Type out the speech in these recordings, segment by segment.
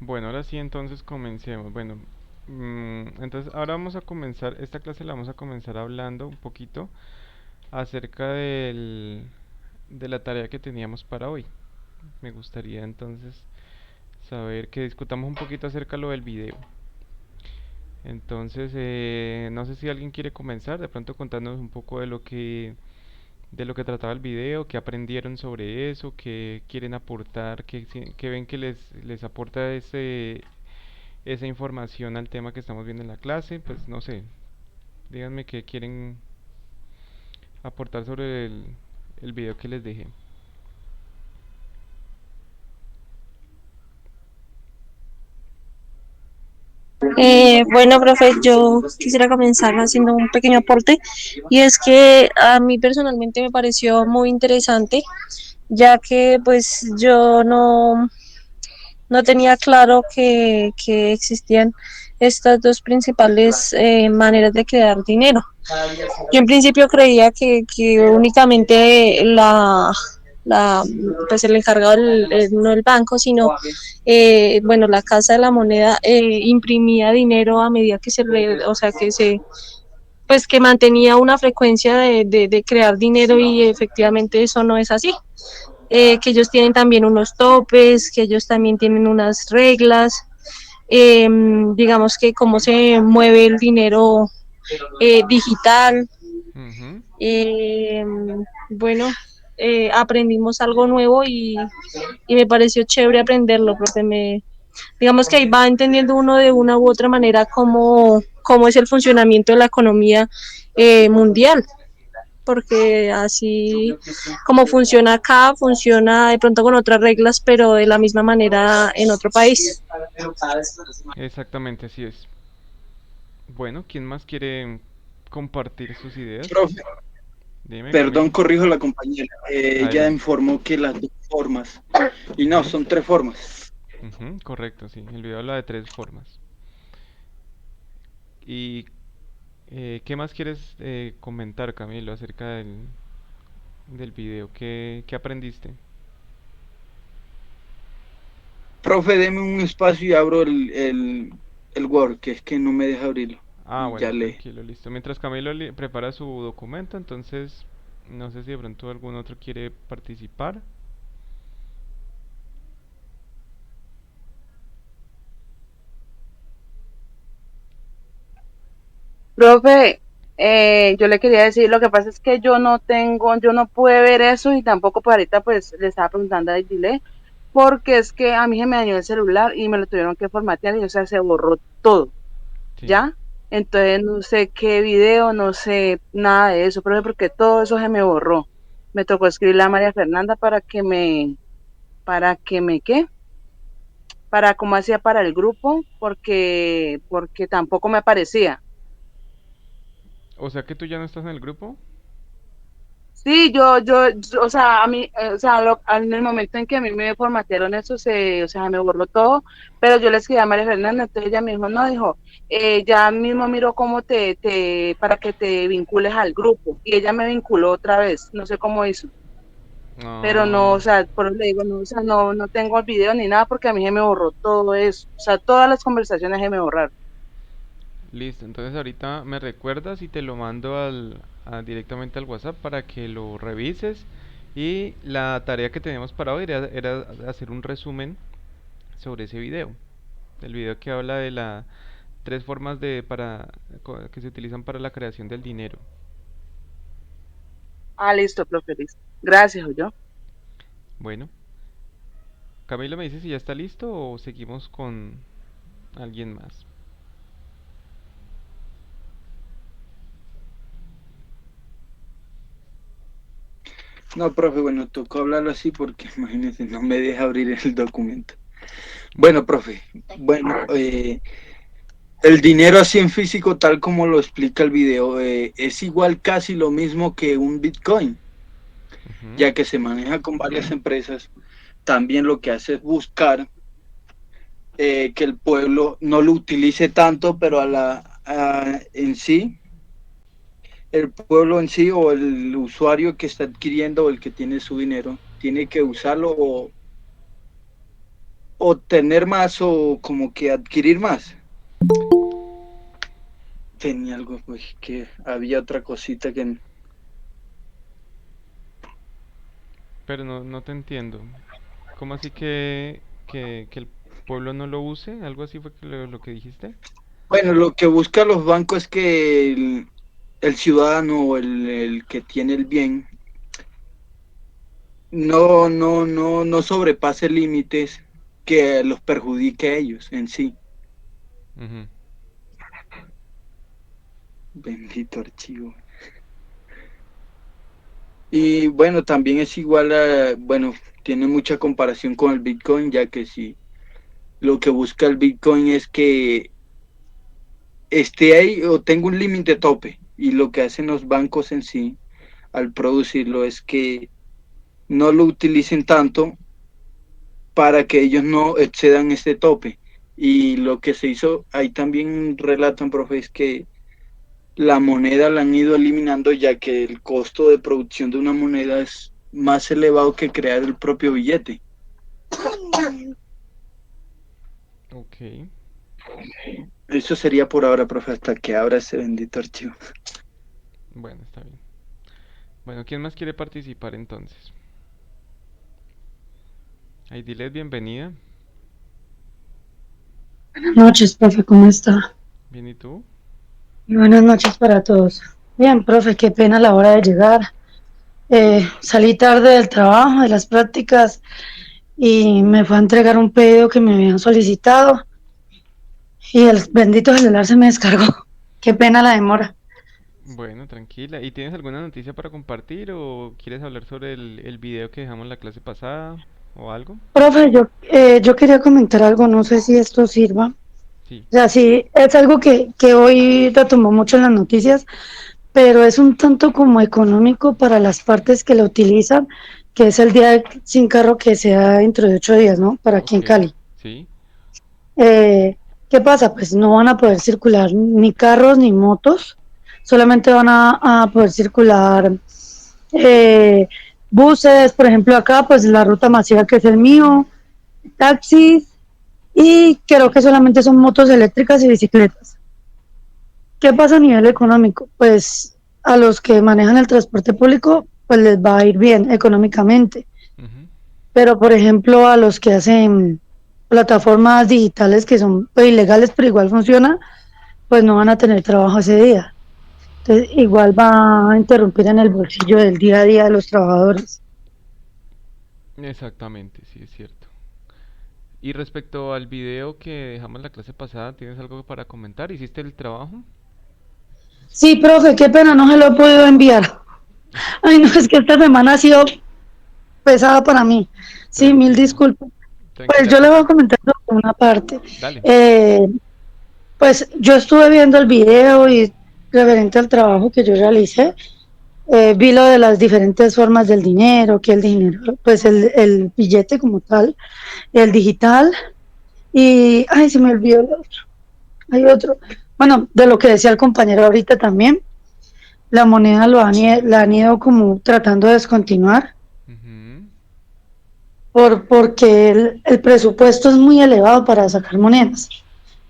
Bueno, ahora sí, entonces comencemos. Bueno, entonces ahora vamos a comenzar, esta clase la vamos a comenzar hablando un poquito acerca de la tarea que teníamos para hoy. Me gustaría entonces saber que discutamos un poquito acerca de lo del video. Entonces, no sé si alguien quiere comenzar, de pronto contándonos un poco de lo que trataba el video, qué aprendieron sobre eso, qué quieren aportar, qué ven que les aporta esa información al tema que estamos viendo en la clase. Pues no sé, díganme qué quieren aportar sobre el video que les dejé. Bueno, profe, yo quisiera comenzar haciendo un pequeño aporte y es que a mí personalmente me pareció muy interesante, ya que pues yo no tenía claro que existían estas dos principales maneras de crear dinero. Yo en principio creía que únicamente la, pues el encargado no el banco, sino bueno, la Casa de la Moneda imprimía dinero a medida que o sea, pues que mantenía una frecuencia de crear dinero y efectivamente eso no es así. Que ellos tienen también unos topes, que ellos también tienen unas reglas, digamos que cómo se mueve el dinero digital. Ujú. Eh, bueno, aprendimos algo nuevo y me pareció chévere aprenderlo, porque digamos que ahí va entendiendo uno de una u otra manera cómo es el funcionamiento de la economía mundial, porque así como funciona acá, funciona de pronto con otras reglas, pero de la misma manera en otro país. Exactamente, así es. Bueno, ¿quién más quiere compartir sus ideas? Profe, Dime, perdón, Camilo. corrijo a la compañera. Ella Adelante. informó que las dos formas, y no, Ujú, son tres formas. ujú, correcto, sí. El video habla de tres formas. ¿Y qué más quieres comentar, Camilo, acerca del video? ¿Qué aprendiste? Profe, deme un espacio y abro el Word, que es que no me deja abrirlo. Ah, Y ya bueno, lee. tranquilo, listo. Mientras Camilo prepara su documento, entonces no sé si de pronto algún otro quiere participar. Profe, yo le quería decir, lo que pasa es que yo no pude ver eso y tampoco pues ahorita pues le estaba preguntando a Dile, porque es que a mí se me dañó el celular y me lo tuvieron que formatear y o sea, se borró todo, Sí. ¿ya? Entonces no sé qué video, no sé nada de eso, profe, porque todo eso se me borró. Me tocó escribirle a María Fernanda ¿qué? Para cómo hacía para el grupo, porque tampoco me aparecía. O sea que tú ya no estás en el grupo. Sí, o sea, a mí, o sea, en el momento en que a mí me formatearon eso, o sea, me borró todo, pero yo le escribí a María Fernanda, entonces ella me dijo, no, dijo, ya mismo miro cómo para que te vincules al grupo, y ella me vinculó otra vez, no sé cómo hizo, pero no, Ah, o sea, por eso le digo, no, o sea, no tengo el video ni nada porque a mí se me borró todo eso, o sea, todas las conversaciones se me borraron. listo. Entonces ahorita me recuerdas y te lo mando directamente al WhatsApp para que lo revises. Y la tarea que teníamos para hoy era hacer un resumen sobre ese video. El video que habla de las tres formas que se utilizan para la creación del dinero. Ah, listo, profe, listo. Gracias, yo. Bueno, Camilo me dice si ya está listo o seguimos con alguien más. No, profe, bueno, tocó hablarlo así porque imagínese, no me deja abrir el documento. Bueno, Bueno, profe, bueno, el dinero así en físico, tal como lo explica el video, es igual casi lo mismo que un Bitcoin, ujú. ya que se maneja con varias empresas. También lo que hace es buscar que el pueblo no lo utilice tanto, pero en sí, el pueblo en sí o el usuario que está adquiriendo o el que tiene su dinero, tiene que usarlo obtener más o como que adquirir más. Tenía algo, pues, que había otra cosita que... Pero no te entiendo. ¿Cómo así que el pueblo no lo use? ¿Algo así fue que lo que dijiste? Bueno, lo que buscan los bancos es que el ciudadano o el que tiene el bien no sobrepase límites que los perjudique a ellos en sí. Ujú. Bendito archivo. Y bueno, también es igual a, bueno, tiene mucha comparación con el Bitcoin, ya que si lo que busca el Bitcoin es que esté ahí o tenga un límite tope. Y lo que hacen los bancos en sí al producirlo es que no lo utilicen tanto para que ellos no excedan este tope. Y lo que se hizo, ahí también relatan, profe, es que la moneda la han ido eliminando ya que el costo de producción de una moneda es más elevado que crear el propio billete. Ok. Eso sería por ahora, profe, hasta que abra ese bendito archivo. Bueno, está bien. Bueno, ¿quién más quiere participar entonces? Ahí diles bienvenida. Buenas noches, profe, ¿cómo está? Bien, ¿y tú? Y buenas noches para todos. Bien, profe, qué pena la hora de llegar. Salí tarde del trabajo, de las prácticas, y me fue a entregar un pedido que me habían solicitado, y el bendito celular se me descargó. Qué pena la demora. Bueno, tranquila. ¿Y tienes alguna noticia para compartir o quieres hablar sobre el video que dejamos la clase pasada o algo? Profe, yo quería comentar algo, no sé si esto sirva. Sí. O sea, sí, es algo que hoy retomó mucho en las noticias, pero es un tanto como económico para las partes que lo utilizan, que es el día sin carro que sea dentro de 8 días, ¿no? Para aquí Ok. en Cali. Sí. Eh, ¿Qué pasa? Pues no van a poder circular ni carros ni motos, solamente van a poder circular eh, buses, por ejemplo, acá, pues la ruta masiva que es el mío, taxis, y creo que solamente son motos eléctricas y bicicletas. ¿Qué pasa a nivel económico? Pues a los que manejan el transporte público, pues les va a ir bien económicamente. Ujú. Pero, por ejemplo, a los que hacen plataformas digitales que son pues, ilegales, pero igual funciona, pues no van a tener trabajo ese día. Entonces, igual va a interrumpir en el bolsillo del día a día de los trabajadores. Exactamente, sí, es cierto. Y respecto al video que dejamos la clase pasada, ¿tienes algo para comentar? ¿Hiciste el trabajo? Sí, profe, qué pena, no se lo he podido enviar. Ay, no, es que esta semana ha sido pesada para mí. Sí, mil Tranquila, disculpas. Pues tranquila, yo le voy a tranquila. comentar sobre una parte. Dale. Eh, pues yo estuve viendo el video y referente al trabajo que yo realicé, vi lo de las diferentes formas del dinero, que el dinero, pues el billete como tal, el digital, y, ay, se me olvidó el otro, hay otro. Bueno, de lo que decía el compañero ahorita también, la moneda la han ido como tratando de descontinuar, Ujú. porque el presupuesto es muy elevado para sacar monedas.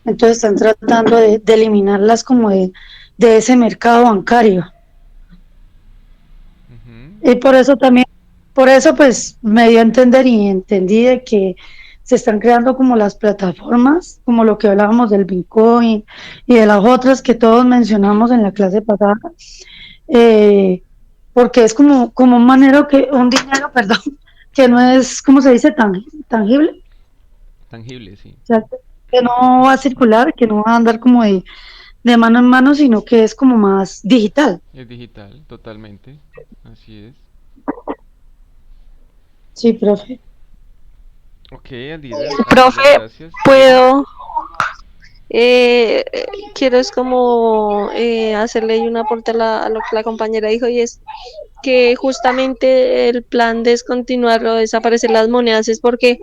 Entonces están tratando de eliminarlas como de ese mercado bancario. Ujú. Y por eso también, por eso pues me dio a entender y entendí de que se están creando como las plataformas, como lo que hablábamos del Bitcoin y de las otras que todos mencionamos en la clase pasada, eh, porque es como un dinero, perdón, que no es, ¿cómo se dice? Tangible, Tangible, sí. o sea, que no va a circular, que no va a andar como de mano en mano, sino que es como más digital. Es digital, totalmente. Así es. Sí, profe. Ok, Adidas, Profe, gracias. Dime. puedo, eh, quiero es como hacerle ahí un aporte a lo que la compañera dijo y es que justamente el plan de descontinuar o desaparecer las monedas es porque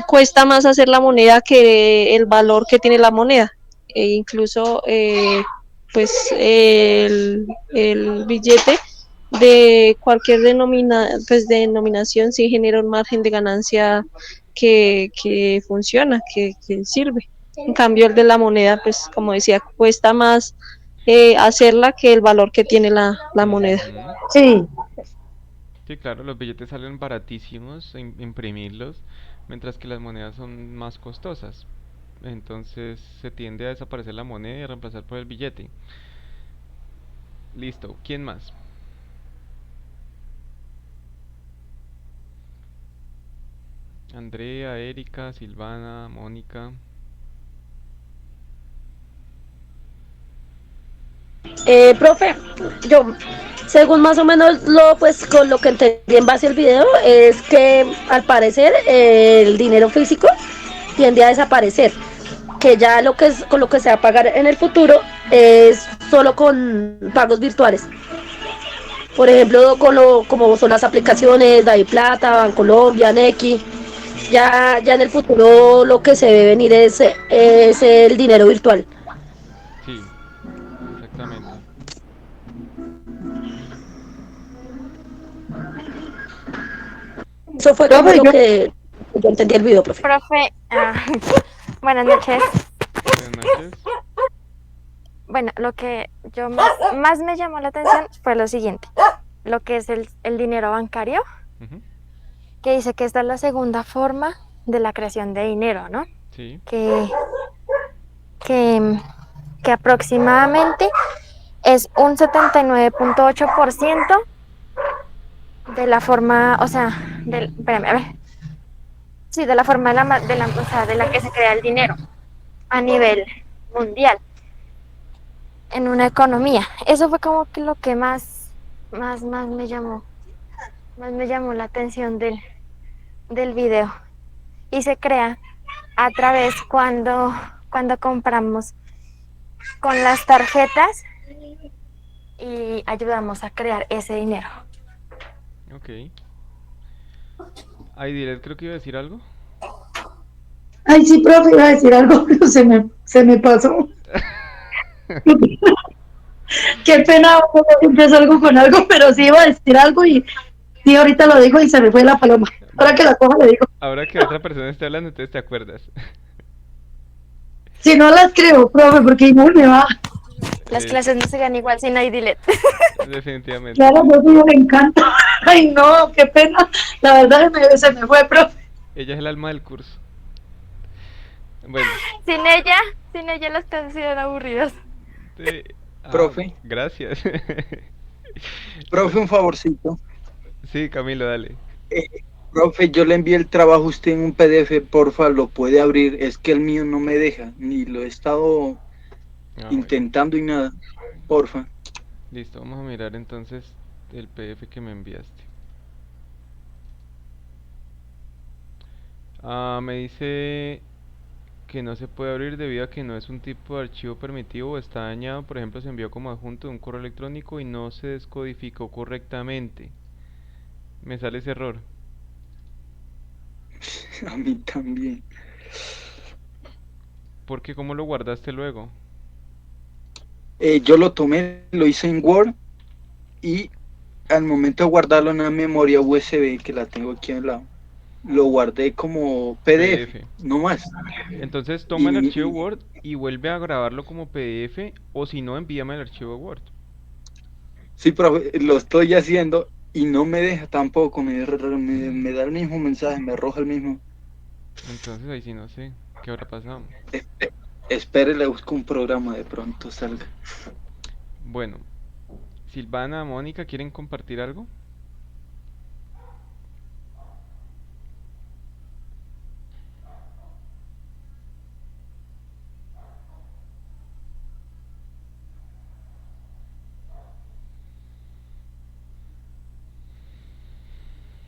cuesta más hacer la moneda que el valor que tiene la moneda. E incluso, pues, el billete de cualquier pues, denominación sí genera un margen de ganancia que funciona, que sirve. En cambio, el de la moneda, pues como decía, cuesta más hacerla que el valor que tiene la moneda. Ujú. Sí, Sí, claro, los billetes salen baratísimos imprimirlos, mientras que las monedas son más costosas. Entonces se tiende a desaparecer la moneda y a reemplazar por el billete. Listo, ¿quién más? Andrea, Erika, Silvana, Mónica. Profe, yo, según más o menos pues con lo que entendí en base al video, es que al parecer el dinero físico tiende a desaparecer, que ya lo que es con lo que se va a pagar en el futuro es solo con pagos virtuales. Por ejemplo, como son las aplicaciones DaviPlata, Bancolombia, Nequi, Sí, ya en el futuro lo que se debe venir es el dinero virtual. sí, exactamente. Eso fue como profe, lo yo, que yo entendí el video, profe. Profe, buenas noches. Buenas noches. Bueno, lo que más me llamó la atención fue lo siguiente, lo que es el dinero bancario, Ujú. que dice que esta es la segunda forma de la creación de dinero, ¿no? Sí, Que, que, que aproximadamente es un 79.8% de la forma, o sea, espérame, a ver, sí, de la forma o sea, de la que se crea el dinero a nivel mundial en una economía. Eso fue como que lo que más más me llamó la atención del video. Y se crea a través cuando compramos con las tarjetas y ayudamos a crear ese dinero. ok. Aidilet creo que iba a decir algo. ay sí, profe, iba a decir algo, pero se me pasó. Qué pena, siempre salgo con algo, pero sí iba a decir algo y sí, ahorita lo digo y se me fue la paloma. Ahora que Bueno, la coja le digo. ahora que otra persona esté hablando, entonces te acuerdas. Si no la escribo, profe, porque igual me va. Las Es, clases no se ganan igual sin Aidilet. definitivamente, Claro, sí. yo sí me encanta. Ay, no, qué pena. La verdad se me fue, profe. Ella es el alma del curso. Bueno, Sin ella, sin ella las clases serían aburridas. te... Ah, Profe, gracias. profe, un favorcito. Sí, Camilo, dale. Eh, profe, yo le envié el trabajo a usted en un PDF, porfa, lo puede abrir. Es que el mío no me deja, ni lo he estado Ah, bueno. intentando y nada. Porfa. Listo, vamos a mirar entonces el PDF que me enviaste. Me dice que no se puede abrir debido a que no es un tipo de archivo permitido o está dañado. Por ejemplo, se envió como adjunto de un correo electrónico y no se descodificó correctamente. Me sale ese error. A mí también. ¿Por qué? ¿Cómo lo guardaste luego? Yo lo tomé, lo hice en Word y al momento de guardarlo en una memoria USB que la tengo aquí al lado, lo guardé como PDF, PDF. no más. Entonces toma el archivo Y Word y vuelve a grabarlo como PDF o si no, envíame el archivo Word. sí, profe, lo estoy haciendo y no me deja tampoco, me da el mismo mensaje, me arroja el mismo. Entonces ahí sí no sé qué habrá pasado. Espere, le busco un programa, de pronto salga. Bueno, Silvana, Mónica, ¿quieren compartir algo?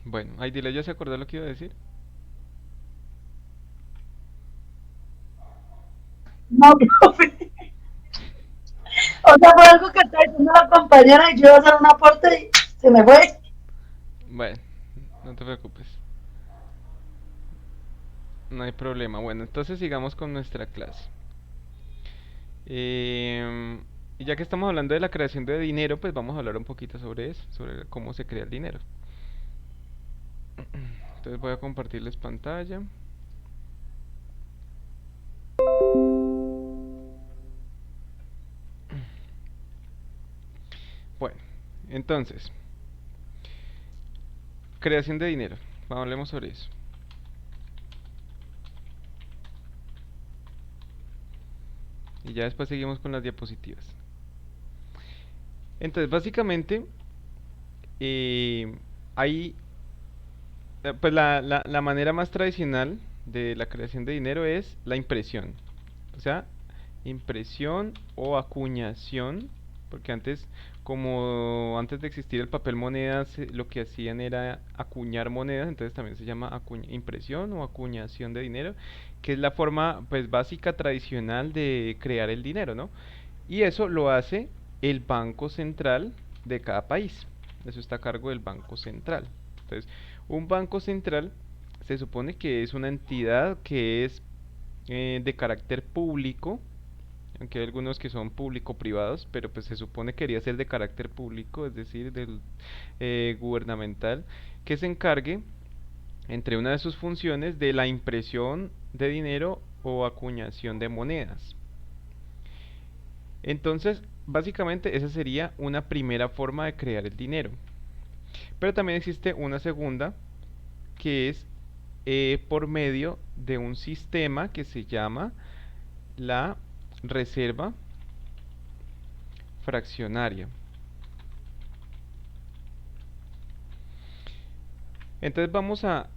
Bueno, ahí dile, ¿ya se acordó lo que iba a decir? No, profe. O sea, fue algo que está diciendo la compañera y yo iba a hacer un aporte y se me fue. Bueno, no te preocupes. No hay problema. Bueno, entonces sigamos con nuestra clase. Y ya que estamos hablando de la creación de dinero, pues vamos a hablar un poquito sobre eso, sobre cómo se crea el dinero. Entonces voy a compartirles pantalla. Bueno, entonces, creación de dinero. Hablemos sobre eso. Y ya después seguimos con las diapositivas. Entonces, básicamente, hay, pues la manera más tradicional de la creación de dinero es la impresión. O sea, impresión o acuñación, porque antes, como antes de existir el papel moneda, lo que hacían era acuñar monedas, entonces también se llama impresión o acuñación de dinero, que es la forma pues básica tradicional de crear el dinero, ¿no? Y eso lo hace el Banco Central de cada país. Eso está a cargo del Banco Central. Entonces, un Banco Central se supone que es una entidad que es de carácter público, aunque hay algunos que son público-privados, pero pues se supone que debería ser de carácter público, es decir, del gubernamental, que se encargue, entre una de sus funciones, de la impresión de dinero o acuñación de monedas. Entonces, básicamente esa sería una primera forma de crear el dinero. Pero también existe una segunda, que es por medio de un sistema que se llama la reserva fraccionaria. Entonces vamos a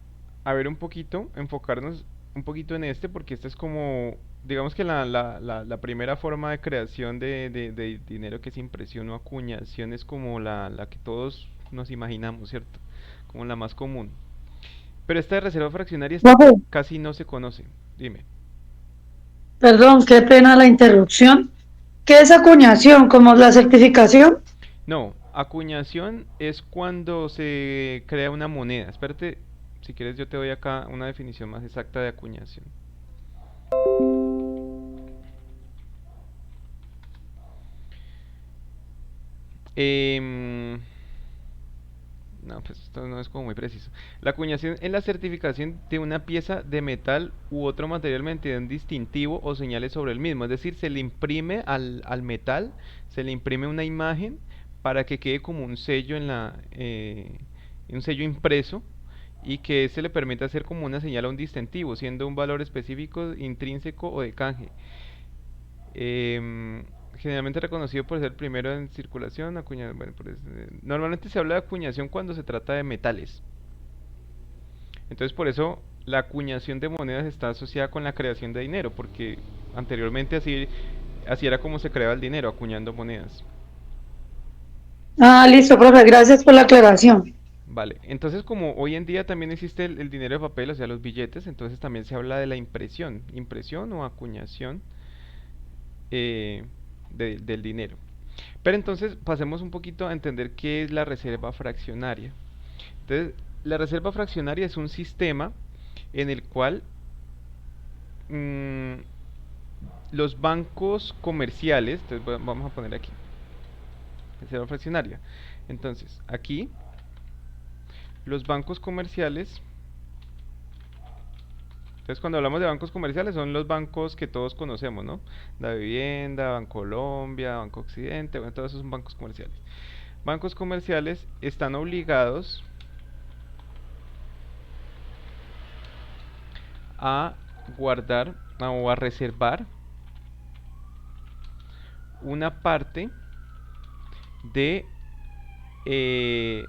ver un poquito, enfocarnos un poquito en este, porque esta es como, digamos que la primera forma de creación de dinero, que es impresión o acuñación, es como la que todos nos imaginamos, ¿cierto? Como la más común. Pero esta de reserva fraccionaria Profe, casi no se conoce. Dime. perdón, qué pena la interrupción. ¿Qué es acuñación? ¿Como la certificación? No, acuñación es cuando se crea una moneda. Espérate, si quieres yo te doy acá una definición más exacta de acuñación. Em, no, pues esto no es como muy preciso. La acuñación es la certificación de una pieza de metal u otro material mediante un distintivo o señales sobre el mismo. Es decir, se le imprime al metal, se le imprime una imagen para que quede como un sello un sello impreso, y que se le permite hacer como una señal a un distintivo, siendo un valor específico, intrínseco o de canje. Em, Generalmente reconocido por ser el primero en circulación, bueno, normalmente se habla de acuñación cuando se trata de metales. Entonces por eso la acuñación de monedas está asociada con la creación de dinero, porque anteriormente así era como se creaba el dinero, acuñando monedas. Ah, listo, profe, gracias por la aclaración. Vale, entonces como hoy en día también existe el dinero de papel, o sea, los billetes, entonces también se habla de la impresión o acuñación eh, del dinero. Pero entonces pasemos un poquito a entender qué es la reserva fraccionaria. Entonces, la reserva fraccionaria es un sistema en el cual mm, los bancos comerciales, entonces vamos a poner aquí, reserva fraccionaria. Entonces, aquí los bancos comerciales, entonces cuando hablamos de bancos comerciales son los bancos que todos conocemos, ¿no? La Vivienda, Bancolombia, Banco Occidente, bueno, todos esos son bancos comerciales. Bancos comerciales están obligados a guardar o a reservar una parte de eh,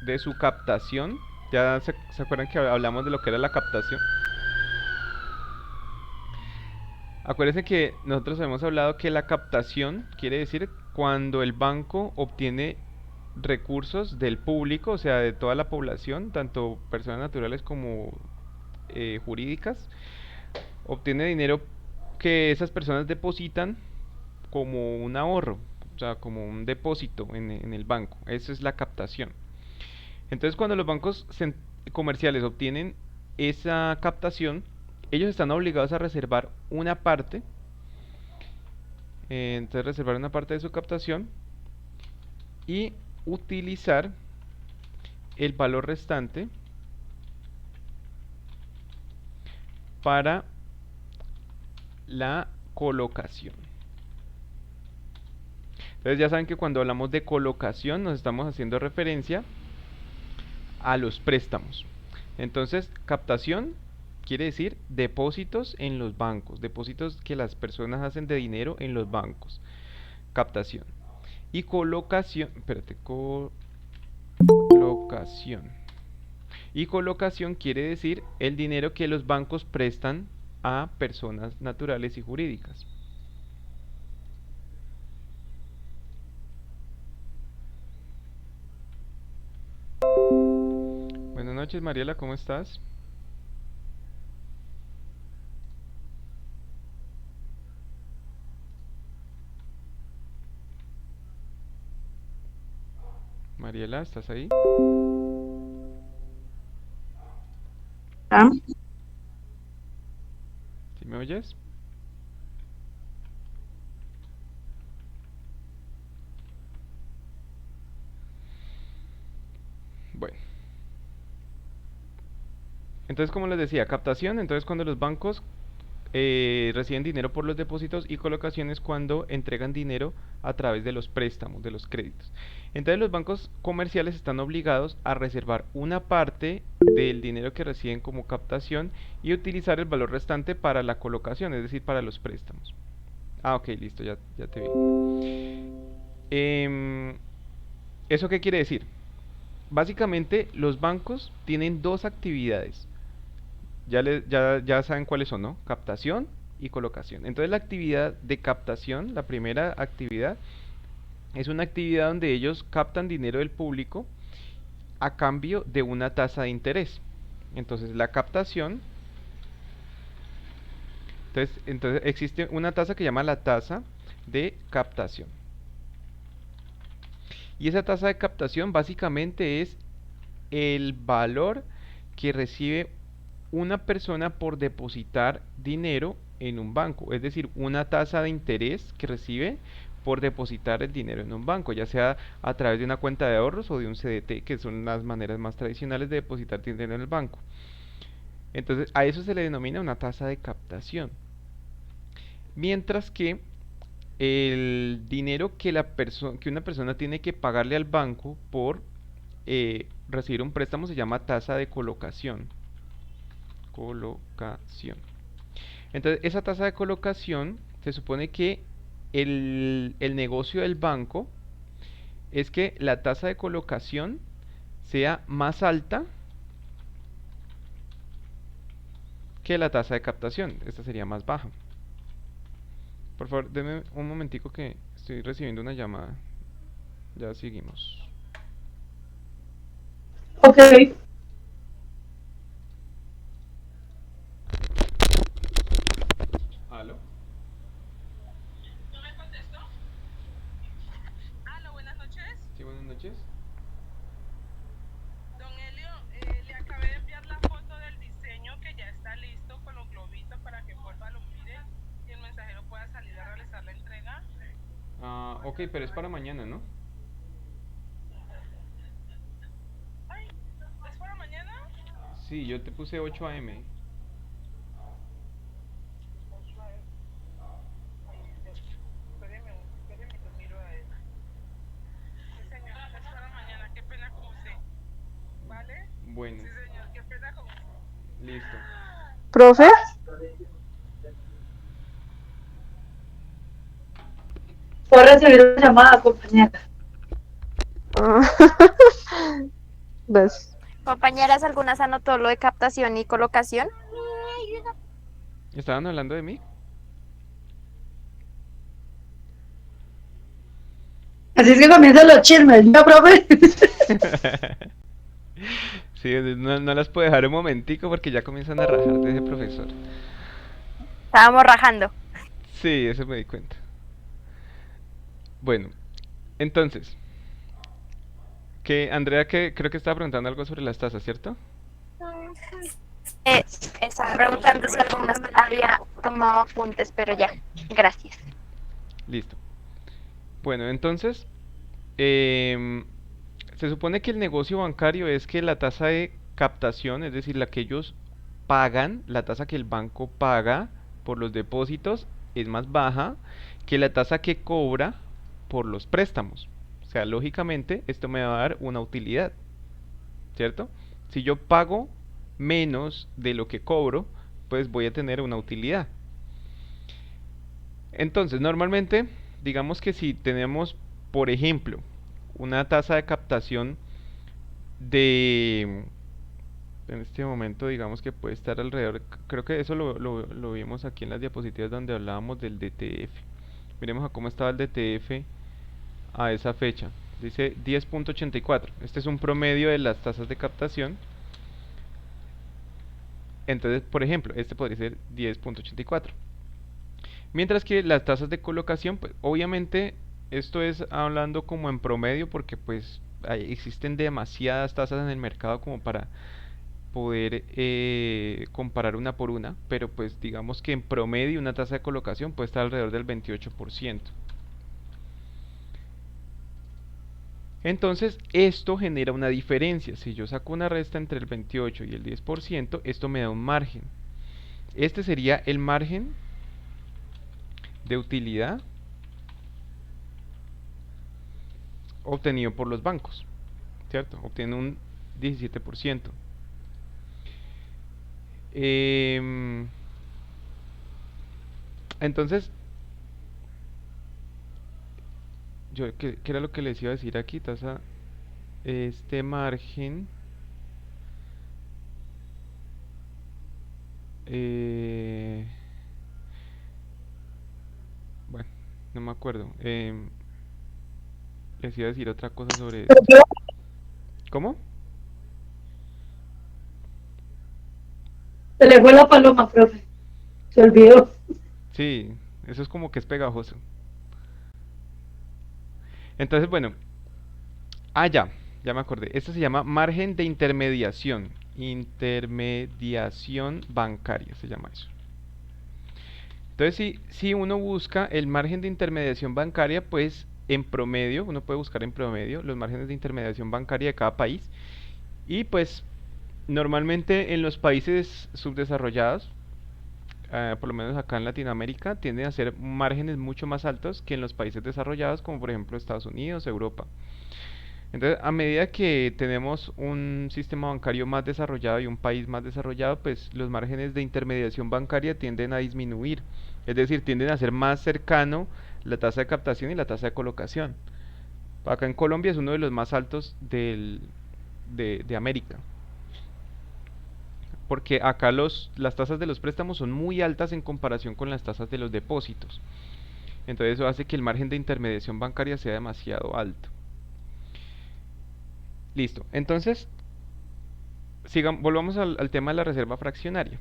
de su captación. Ya se acuerdan que hablamos de lo que era la captación. Acuérdense que nosotros hemos hablado que la captación quiere decir cuando el banco obtiene recursos del público, o sea, de toda la población, tanto personas naturales como jurídicas, obtiene dinero que esas personas depositan como un ahorro, o sea, como un depósito en el banco. Eso es la captación. Entonces, cuando los bancos comerciales obtienen esa captación, ellos están obligados a reservar una parte. Entonces, reservar una parte de su captación y utilizar el valor restante para la colocación. Entonces ya saben que cuando hablamos de colocación nos estamos haciendo referencia a los préstamos. Entonces, captación quiere decir depósitos en los bancos, depósitos que las personas hacen de dinero en los bancos. Captación. Y colocación, espérate, colocación. Y colocación quiere decir el dinero que los bancos prestan a personas naturales y jurídicas. Buenas noches, Mariela, ¿cómo estás? Mariela, ¿estás ahí? ¿Ah? ¿Sí me oyes? Bueno. Entonces, como les decía, captación, entonces cuando los bancos reciben dinero por los depósitos, y colocación es cuando entregan dinero a través de los préstamos, de los créditos. Entonces los bancos comerciales están obligados a reservar una parte del dinero que reciben como captación y utilizar el valor restante para la colocación, es decir, para los préstamos. Ah, ok, listo, ya te vi. ¿Eso qué quiere decir? Básicamente los bancos tienen dos actividades. Ya saben cuáles son, ¿no? Captación y colocación. Entonces la actividad de captación, la primera actividad, es una actividad donde ellos captan dinero del público a cambio de una tasa de interés. Entonces la captación, entonces existe una tasa que se llama la tasa de captación. Y esa tasa de captación básicamente es el valor que recibe una persona por depositar dinero en un banco, es decir, una tasa de interés que recibe por depositar el dinero en un banco, ya sea a través de una cuenta de ahorros o de un CDT, que son las maneras más tradicionales de depositar dinero en el banco. Entonces, a eso se le denomina una tasa de captación. Mientras que el dinero que una persona tiene que pagarle al banco por recibir un préstamo se llama tasa de colocación. Entonces, esa tasa de colocación se supone que el negocio del banco es que la tasa de colocación sea más alta que la tasa de captación. Esta sería más baja. Por favor, denme un momentico que estoy recibiendo una llamada. Ya seguimos. Ok. ¿Aló? ¿No me contestó? Aló, buenas noches. Sí, buenas noches. Don Helio, le acabé de enviar la foto del diseño que ya está listo con los globitos para que porfa lo mire y el mensajero pueda salir a realizar la entrega. Ah, ok, pero es para mañana, ¿no? Ay, ¿es para mañana? Sí, yo te puse 8 AM. Espéreme, yo miro a él. Sí, señor, es para mañana, qué pena con usted. ¿Vale? Bueno, Sí, señor, qué pena con usted. listo. ¿Profe? Puedo recibir una llamada, compañera. ¿Ves? Compañeras, ¿algunas anotó lo de captación y colocación? ¿Estaban hablando de mí? Así es que comienzan los chismes, ¿no, profe? Sí, no las puedo dejar un momentico porque ya comienzan a rajar de ese profesor. Estábamos rajando. Sí, eso me di cuenta. Bueno, entonces, Andrea, que creo que estaba preguntando algo sobre las tasas, ¿cierto? Estaba preguntando si algunas había tomado apuntes, pero ya. Gracias. Listo. Bueno, entonces, se supone que el negocio bancario es que la tasa de captación, es decir, la que ellos pagan, la tasa que el banco paga por los depósitos es más baja que la tasa que cobra por los préstamos. O sea, lógicamente esto me va a dar una utilidad, ¿cierto? Si yo pago menos de lo que cobro, pues voy a tener una utilidad. Entonces, normalmente, digamos que si tenemos, por ejemplo, una tasa de captación en este momento, digamos que puede estar alrededor, creo que eso lo vimos aquí en las diapositivas donde hablábamos del DTF. Miremos a cómo estaba el DTF a esa fecha. Dice 10.84. Este es un promedio de las tasas de captación. Entonces, por ejemplo, este podría ser 10.84. Mientras que las tasas de colocación, pues obviamente esto es hablando como en promedio porque pues existen demasiadas tasas en el mercado como para poder comparar una por una, pero pues digamos que en promedio una tasa de colocación puede estar alrededor del 28%. Entonces esto genera una diferencia. Si yo saco una resta entre el 28 y el 10%, esto me da un margen. Este sería el margen de utilidad obtenido por los bancos, ¿cierto? Obtiene un 17%. Entonces, ¿qué era lo que les iba a decir aquí? Tasa, este margen, bueno, no me acuerdo. Les iba a decir otra cosa sobre esto. ¿Cómo? Se le fue la paloma, profe. Se olvidó. Sí, eso es como que es pegajoso. Entonces, bueno, ya me acordé. Esto se llama margen de intermediación. Intermediación bancaria se llama eso. Entonces, si uno busca el margen de intermediación bancaria, pues en promedio, uno puede buscar en promedio los márgenes de intermediación bancaria de cada país. Y pues, normalmente en los países subdesarrollados, por lo menos acá en Latinoamérica, tienden a ser márgenes mucho más altos que en los países desarrollados, como por ejemplo Estados Unidos, Europa. Entonces, a medida que tenemos un sistema bancario más desarrollado y un país más desarrollado, pues los márgenes de intermediación bancaria tienden a disminuir. Es decir, tienden a ser más cercano la tasa de captación y la tasa de colocación. Acá en Colombia es uno de los más altos de América. Porque acá las tasas de los préstamos son muy altas en comparación con las tasas de los depósitos. Entonces eso hace que el margen de intermediación bancaria sea demasiado alto. Listo. Entonces, volvamos al tema de la reserva fraccionaria.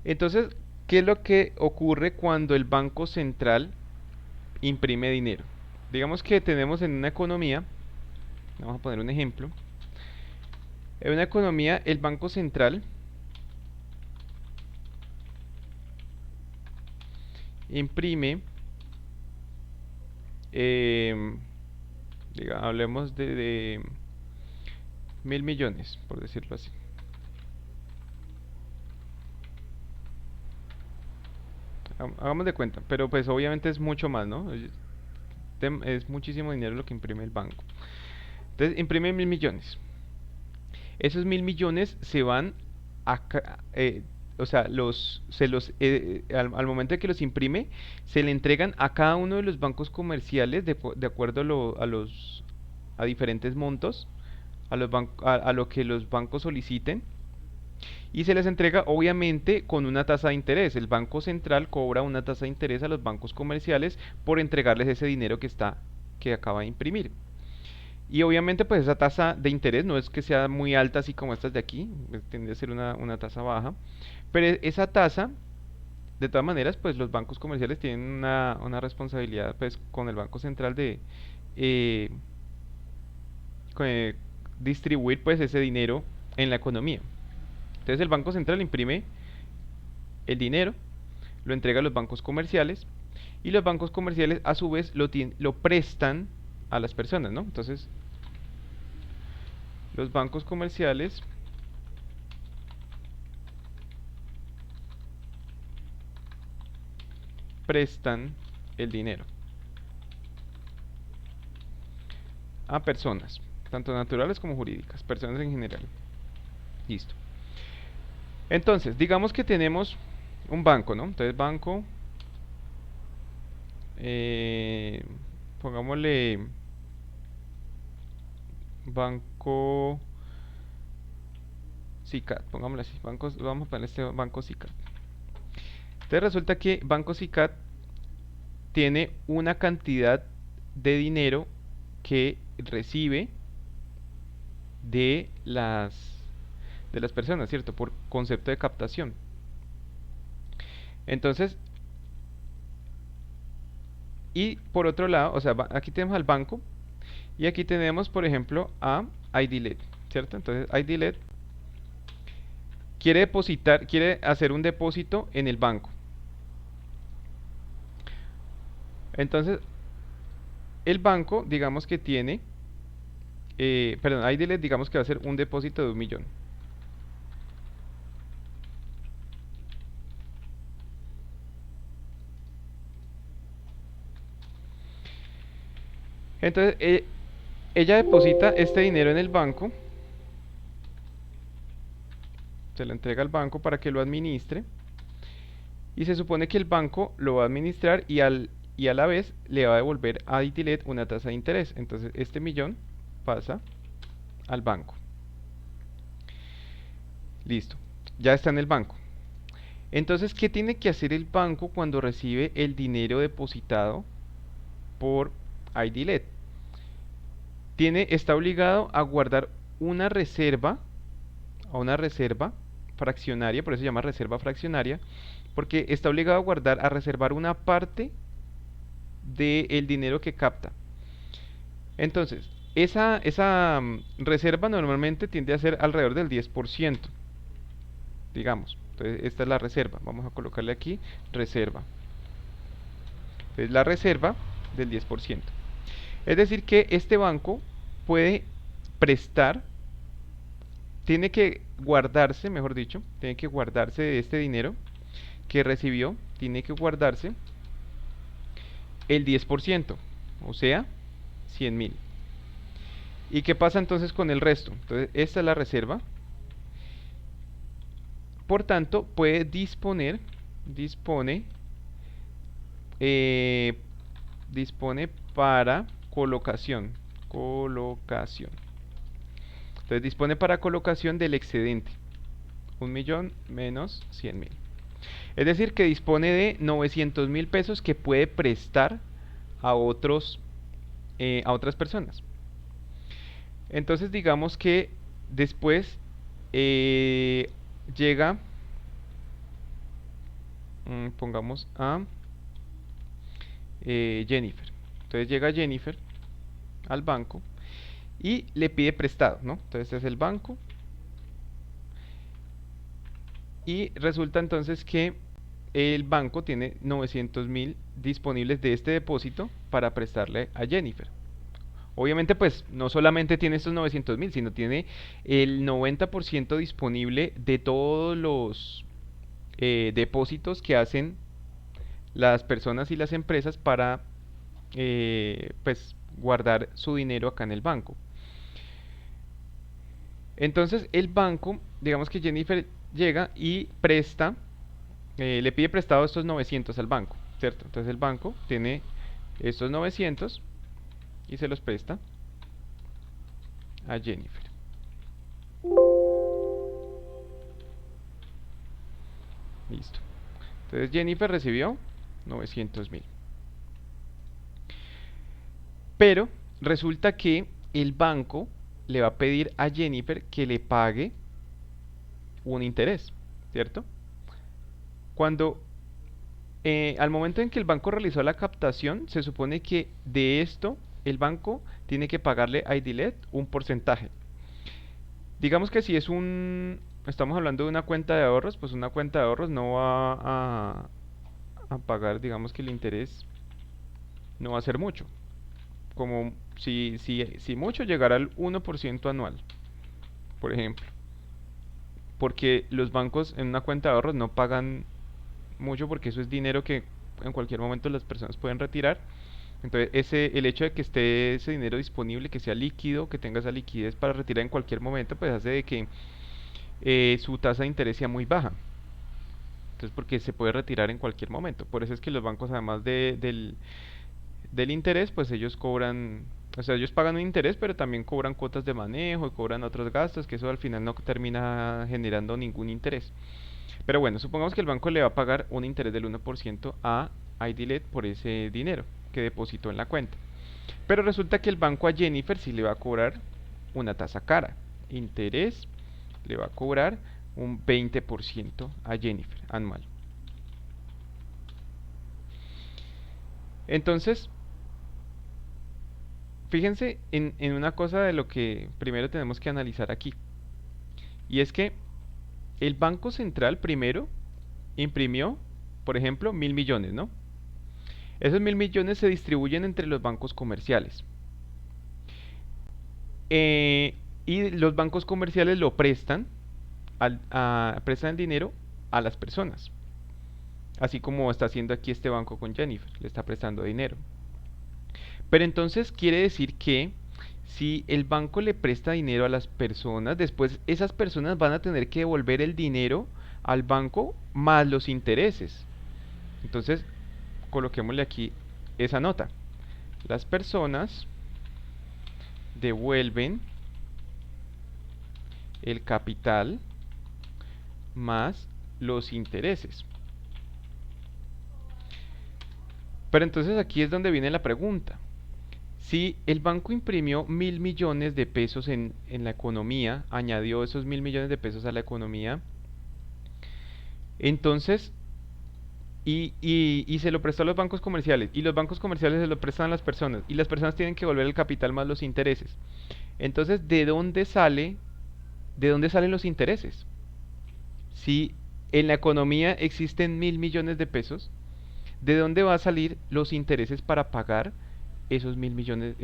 Entonces, ¿qué es lo que ocurre cuando el Banco Central imprime dinero? Digamos que tenemos en una economía, vamos a poner un ejemplo. En una economía, el Banco Central imprime, hablemos de 1.000 millones, por decirlo así. Hagamos de cuenta, pero pues obviamente es mucho más, ¿no? Es muchísimo dinero lo que imprime el banco. Entonces imprime 1.000 millones. Esos 1.000 millones se van a, o sea, al momento de que los imprime, se le entregan a cada uno de los bancos comerciales de acuerdo a diferentes montos, a lo que los bancos soliciten, y se les entrega obviamente con una tasa de interés. El Banco Central cobra una tasa de interés a los bancos comerciales por entregarles ese dinero que acaba de imprimir. Y obviamente pues esa tasa de interés no es que sea muy alta así como estas de aquí, tiende a ser una tasa baja, pero esa tasa, de todas maneras, pues los bancos comerciales tienen una responsabilidad pues con el Banco Central de distribuir pues ese dinero en la economía. Entonces el Banco Central imprime el dinero, lo entrega a los bancos comerciales, y los bancos comerciales a su vez lo prestan a las personas, ¿no? Entonces los bancos comerciales prestan el dinero a personas, tanto naturales como jurídicas, personas en general. Listo. Entonces, digamos que tenemos un banco, ¿no? Entonces, banco, pongámosle banco SICAD, pongámosle así, bancos, vamos a poner este banco SICAD. Entonces resulta que Banco SICAD tiene una cantidad de dinero que recibe de las personas, ¿cierto? Por concepto de captación. Entonces, y por otro lado, o sea, aquí tenemos al banco y aquí tenemos, por ejemplo, a IDLED, ¿cierto? Entonces, IDLED quiere hacer un depósito en el banco. Entonces, el banco, digamos que tiene, IDLED, digamos que va a hacer un depósito de 1 millón. Entonces, ella deposita este dinero en el banco, se lo entrega al banco para que lo administre, y se supone que el banco lo va a administrar y a la vez le va a devolver a IDLED una tasa de interés. Entonces, este millón pasa al banco. Listo, ya está en el banco. Entonces, ¿qué tiene que hacer el banco cuando recibe el dinero depositado por IDLED? Está obligado a guardar una reserva fraccionaria, por eso se llama reserva fraccionaria, porque está obligado a reservar una parte del dinero que capta. Entonces, esa reserva normalmente tiende a ser alrededor del 10%, digamos. Entonces, esta es la reserva. Vamos a colocarle aquí reserva. Es la reserva del 10%. Es decir que este banco puede prestar, tiene que guardarse, mejor dicho, tiene que guardarse de este dinero que recibió, tiene que guardarse el 10%, o sea, 100.000. ¿Y qué pasa entonces con el resto? Entonces, esta es la reserva. Por tanto, dispone para colocación. Entonces dispone para colocación del excedente. 1 millón menos 100.000. Es decir, que dispone de 900.000 pesos que puede prestar a otras personas. Entonces digamos que después llega, pongamos a Jennifer. Entonces llega Jennifer al banco y le pide prestado, ¿no? Entonces este es el banco y resulta entonces que el banco tiene 900.000 disponibles de este depósito para prestarle a Jennifer. Obviamente pues no solamente tiene estos 900.000, sino tiene el 90% disponible de todos los depósitos que hacen las personas y las empresas para pues guardar su dinero acá en el banco. Entonces el banco, digamos que Jennifer llega y presta, le pide prestado estos 900 al banco, ¿cierto? Entonces el banco tiene estos 900 y se los presta a Jennifer. Listo. Entonces Jennifer recibió 900.000. Pero resulta que el banco le va a pedir a Jennifer que le pague un interés, ¿cierto? Al momento en que el banco realizó la captación, se supone que de esto el banco tiene que pagarle a IDLED un porcentaje. Digamos que si estamos hablando de una cuenta de ahorros, pues una cuenta de ahorros no va a pagar, digamos que el interés no va a ser mucho. Como si mucho llegará al 1% anual, por ejemplo. Porque los bancos en una cuenta de ahorros no pagan mucho porque eso es dinero que en cualquier momento las personas pueden retirar. Entonces, el hecho de que esté ese dinero disponible, que sea líquido, que tenga esa liquidez para retirar en cualquier momento, pues hace de que su tasa de interés sea muy baja. Entonces, porque se puede retirar en cualquier momento. Por eso es que los bancos, además del interés, pues ellos cobran, o sea, ellos pagan un interés, pero también cobran cuotas de manejo y cobran otros gastos, que eso al final no termina generando ningún interés. Pero bueno, supongamos que el banco le va a pagar un interés del 1% a iDealet por ese dinero que depositó en la cuenta. Pero resulta que el banco a Jennifer sí le va a cobrar una tasa cara. Interés le va a cobrar un 20% a Jennifer anual. Entonces, fíjense en una cosa de lo que primero tenemos que analizar aquí. Y es que el Banco Central primero imprimió, por ejemplo, 1.000 millones, ¿no? Esos 1.000 millones se distribuyen entre los bancos comerciales. Y los bancos comerciales lo prestan, prestan el dinero a las personas. Así como está haciendo aquí este banco con Jennifer, le está prestando dinero. Pero entonces quiere decir que si el banco le presta dinero a las personas, después esas personas van a tener que devolver el dinero al banco más los intereses. Entonces, coloquémosle aquí esa nota. Las personas devuelven el capital más los intereses. Pero entonces aquí es donde viene la pregunta. Si el banco imprimió 1.000 millones de pesos en la economía, añadió esos 1.000 millones de pesos a la economía, entonces, y se lo prestó a los bancos comerciales, y los bancos comerciales se lo prestan a las personas, y las personas tienen que devolver el capital más los intereses. Entonces, ¿de dónde salen los intereses? Si en la economía existen 1.000 millones de pesos, ¿de dónde va a salir los intereses para pagar esos 1.000 millones,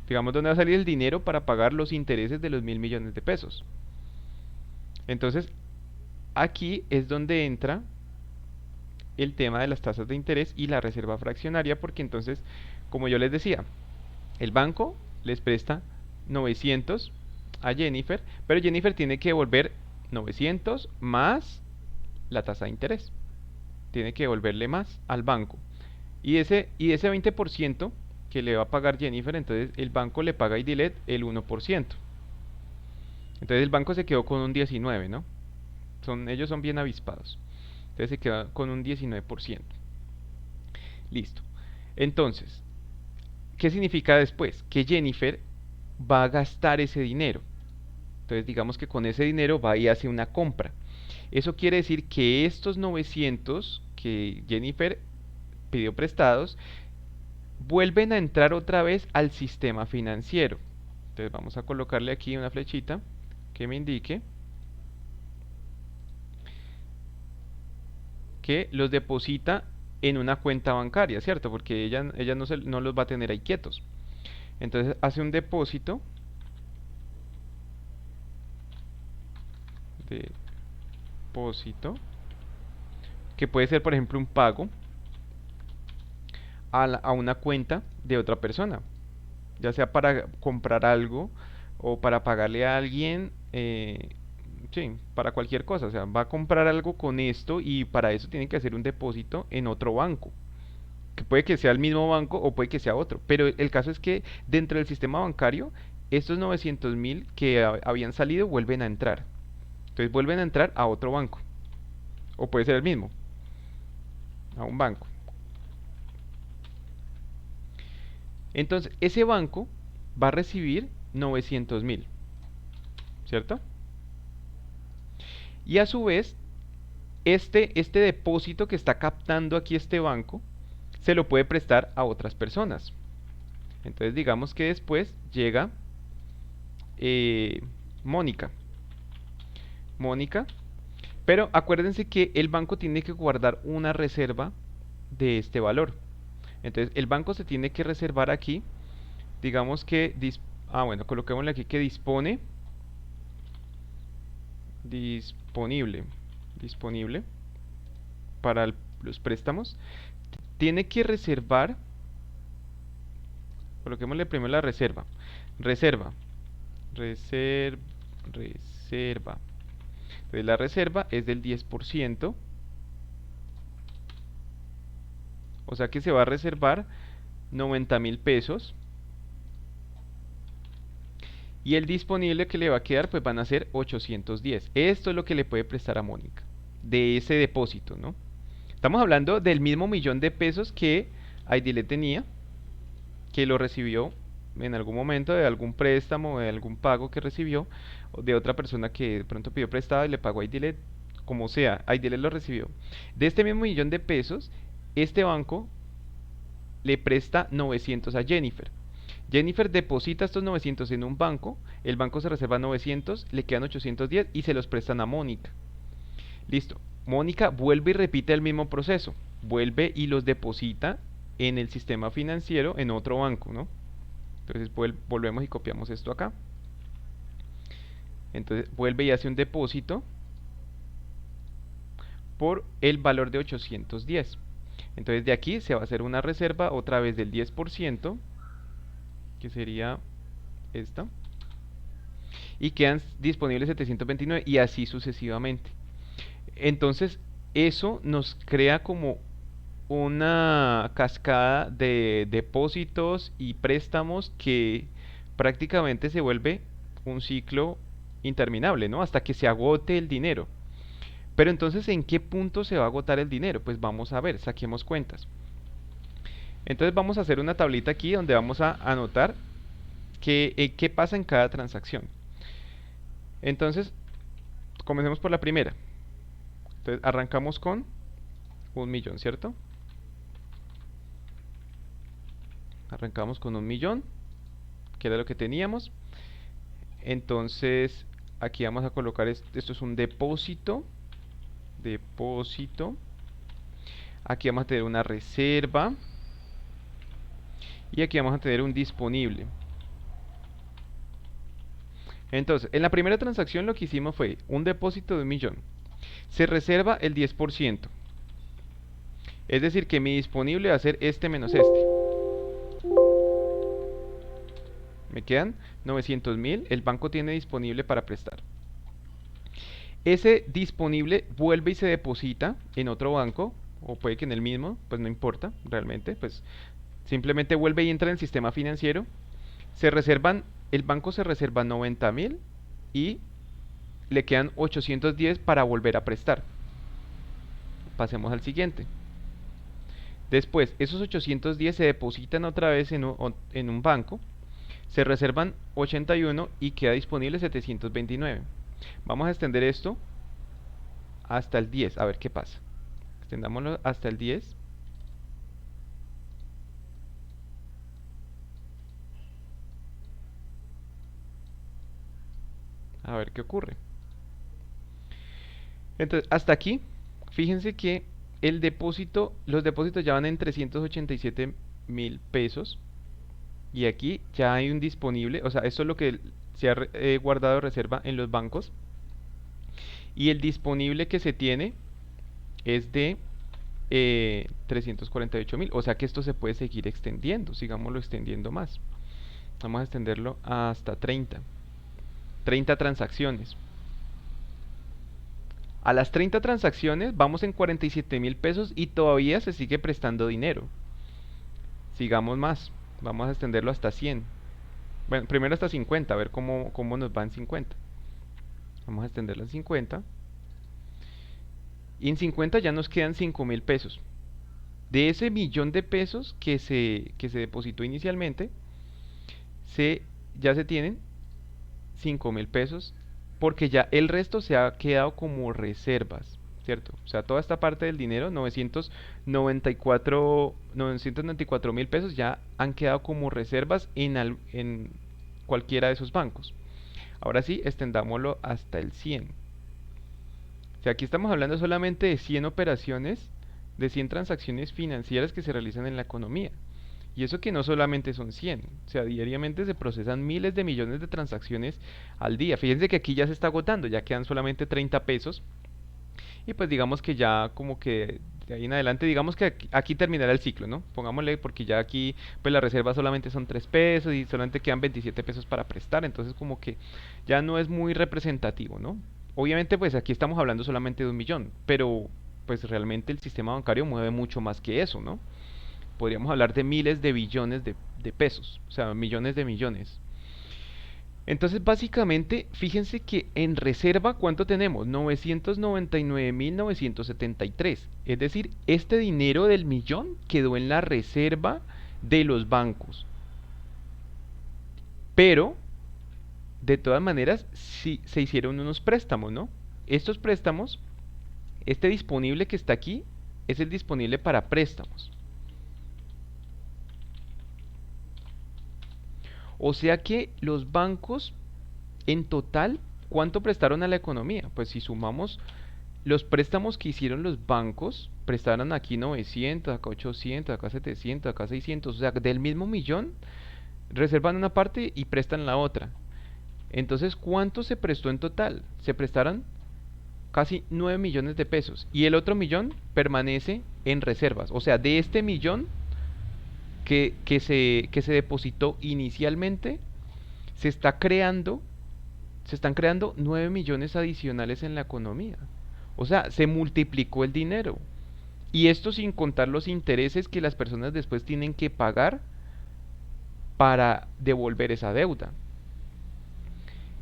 digamos, dónde va a salir el dinero para pagar los intereses de los 1.000 millones de pesos? Entonces, aquí es donde entra el tema de las tasas de interés y la reserva fraccionaria, porque entonces, como yo les decía, el banco les presta 900 a Jennifer, pero Jennifer tiene que devolver 900 más la tasa de interés. Tiene que devolverle más al banco. Y ese 20% que le va a pagar Jennifer, entonces el banco le paga a iDealet el 1%. Entonces el banco se quedó con un 19%, ¿no? Ellos son bien avispados. Entonces se queda con un 19%. Listo. Entonces, ¿qué significa después? Que Jennifer va a gastar ese dinero. Entonces digamos que con ese dinero va y hace una compra. Eso quiere decir que estos 900 que Jennifer pidió prestados vuelven a entrar otra vez al sistema financiero. Entonces vamos a colocarle aquí una flechita que me indique que los deposita en una cuenta bancaria, ¿cierto? Porque ella no los va a tener ahí quietos. Entonces hace un depósito que puede ser, por ejemplo, un pago a una cuenta de otra persona, ya sea para comprar algo o para pagarle a alguien, sí, para cualquier cosa. O sea, va a comprar algo con esto y para eso tiene que hacer un depósito en otro banco, que puede que sea el mismo banco o puede que sea otro, pero el caso es que dentro del sistema bancario estos 900.000 que habían salido vuelven a entrar. Entonces vuelven a entrar a otro banco, o puede ser el mismo, a un banco. Entonces ese banco va a recibir 900.000, ¿cierto? Y a su vez, este depósito que está captando aquí este banco se lo puede prestar a otras personas. Entonces digamos que después llega Mónica, pero acuérdense que el banco tiene que guardar una reserva de este valor. Entonces el banco se tiene que reservar aquí, digamos que, bueno, coloquémosle aquí que disponible para los préstamos, tiene que reservar, coloquémosle primero la reserva, reserva, reserva. Entonces la reserva es del 10%, o sea que se va a reservar 90.000 pesos. Y el disponible que le va a quedar, pues van a ser 810. Esto es lo que le puede prestar a Mónica de ese depósito, ¿no? Estamos hablando del mismo millón de pesos que Aidy le tenía, que lo recibió en algún momento de algún préstamo, de algún pago que recibió, o de otra persona que de pronto pidió prestado y le pagó a Aidy, como sea, Aidy lo recibió. De este mismo millón de pesos, este banco le presta 900 a Jennifer. Jennifer deposita estos 900 en un banco, el banco se reserva 900, le quedan 810 y se los prestan a Mónica. Listo. Mónica vuelve y repite el mismo proceso, vuelve y los deposita en el sistema financiero en otro banco, ¿no? Entonces volvemos y copiamos esto acá. Entonces vuelve y hace un depósito por el valor de 810. Entonces de aquí se va a hacer una reserva otra vez del 10%, que sería esta, y quedan disponibles 729 y así sucesivamente. Entonces eso nos crea como una cascada de depósitos y préstamos que prácticamente se vuelve un ciclo interminable, ¿no? Hasta que se agote el dinero. Pero entonces, ¿en qué punto se va a agotar el dinero? Pues vamos a ver, saquemos cuentas. Entonces vamos a hacer una tablita aquí donde vamos a anotar qué pasa en cada transacción. Entonces, comencemos por la primera. Entonces arrancamos con 1.000.000, ¿cierto? Arrancamos con 1.000.000, que era lo que teníamos. Entonces aquí vamos a colocar esto es un depósito. Aquí vamos a tener una reserva. Y aquí vamos a tener un disponible. Entonces, en la primera transacción lo que hicimos fue un depósito de 1.000.000. Se reserva el 10%. Es decir, que mi disponible va a ser este menos este. Me quedan 900.000. El banco tiene disponible para prestar. Ese disponible vuelve y se deposita en otro banco. O puede que en el mismo, pues no importa realmente. Pues simplemente vuelve y entra en el sistema financiero. El banco se reserva 90.000 y le quedan 810 para volver a prestar. Pasemos al siguiente. Después, esos 810 se depositan otra vez en un banco. Se reservan 81 y queda disponible 729. Vamos a extender esto hasta el 10. A ver qué pasa. Extendámoslo hasta el 10. A ver qué ocurre. Entonces, hasta aquí, fíjense que los depósitos ya van en 387.000 pesos. Y aquí ya hay un disponible, o sea, esto es lo que se ha guardado de reserva en los bancos. Y el disponible que se tiene es de 348.000. O sea que esto se puede seguir extendiendo, sigámoslo extendiendo más. Vamos a extenderlo hasta 30 transacciones. A las 30 transacciones vamos en 47.000 pesos y todavía se sigue prestando dinero. Sigamos más. Vamos a extenderlo hasta 100. Bueno, primero hasta 50, a ver cómo nos va en 50. Vamos a extenderlo en 50. Y en 50 ya nos quedan 5.000 pesos. De ese 1.000.000 de pesos que se depositó inicialmente, ya se tienen 5.000 pesos, porque ya el resto se ha quedado como reservas, ¿cierto? O sea, toda esta parte del dinero, 994.000 pesos ya han quedado como reservas en cualquiera de esos bancos. Ahora sí, extendámoslo hasta el 100. O sea, aquí estamos hablando solamente de 100 operaciones, de 100 transacciones financieras que se realizan en la economía. Y eso que no solamente son 100, o sea, diariamente se procesan miles de millones de transacciones al día. Fíjense que aquí ya se está agotando, ya quedan solamente 30 pesos. Y pues digamos que ya como que De ahí en adelante, digamos que aquí terminará el ciclo, ¿no? Pongámosle, porque ya aquí, pues la reserva solamente son 3 pesos y solamente quedan 27 pesos para prestar, entonces como que ya no es muy representativo, ¿no? Obviamente, pues aquí estamos hablando solamente de 1 millón, pero pues realmente el sistema bancario mueve mucho más que eso, ¿no? Podríamos hablar de miles de billones de pesos, o sea, millones de millones. Entonces, básicamente, fíjense que en reserva, ¿cuánto tenemos? 999.973. Es decir, este dinero del millón quedó en la reserva de los bancos. Pero, de todas maneras, sí se hicieron unos préstamos, ¿no? Estos préstamos, este disponible que está aquí, es el disponible para préstamos. O sea que los bancos en total, ¿cuánto prestaron a la economía? Pues si sumamos los préstamos que hicieron los bancos, prestaron aquí 900, acá 800, acá 700, acá 600, o sea, del mismo millón, reservan una parte y prestan la otra. Entonces, ¿cuánto se prestó en total? Se prestaron casi 9 millones de pesos y el otro millón permanece en reservas. O sea, de este millón que se depositó inicialmente, se están creando 9 millones adicionales en la economía. O sea, se multiplicó el dinero. Y esto sin contar los intereses que las personas después tienen que pagar para devolver esa deuda.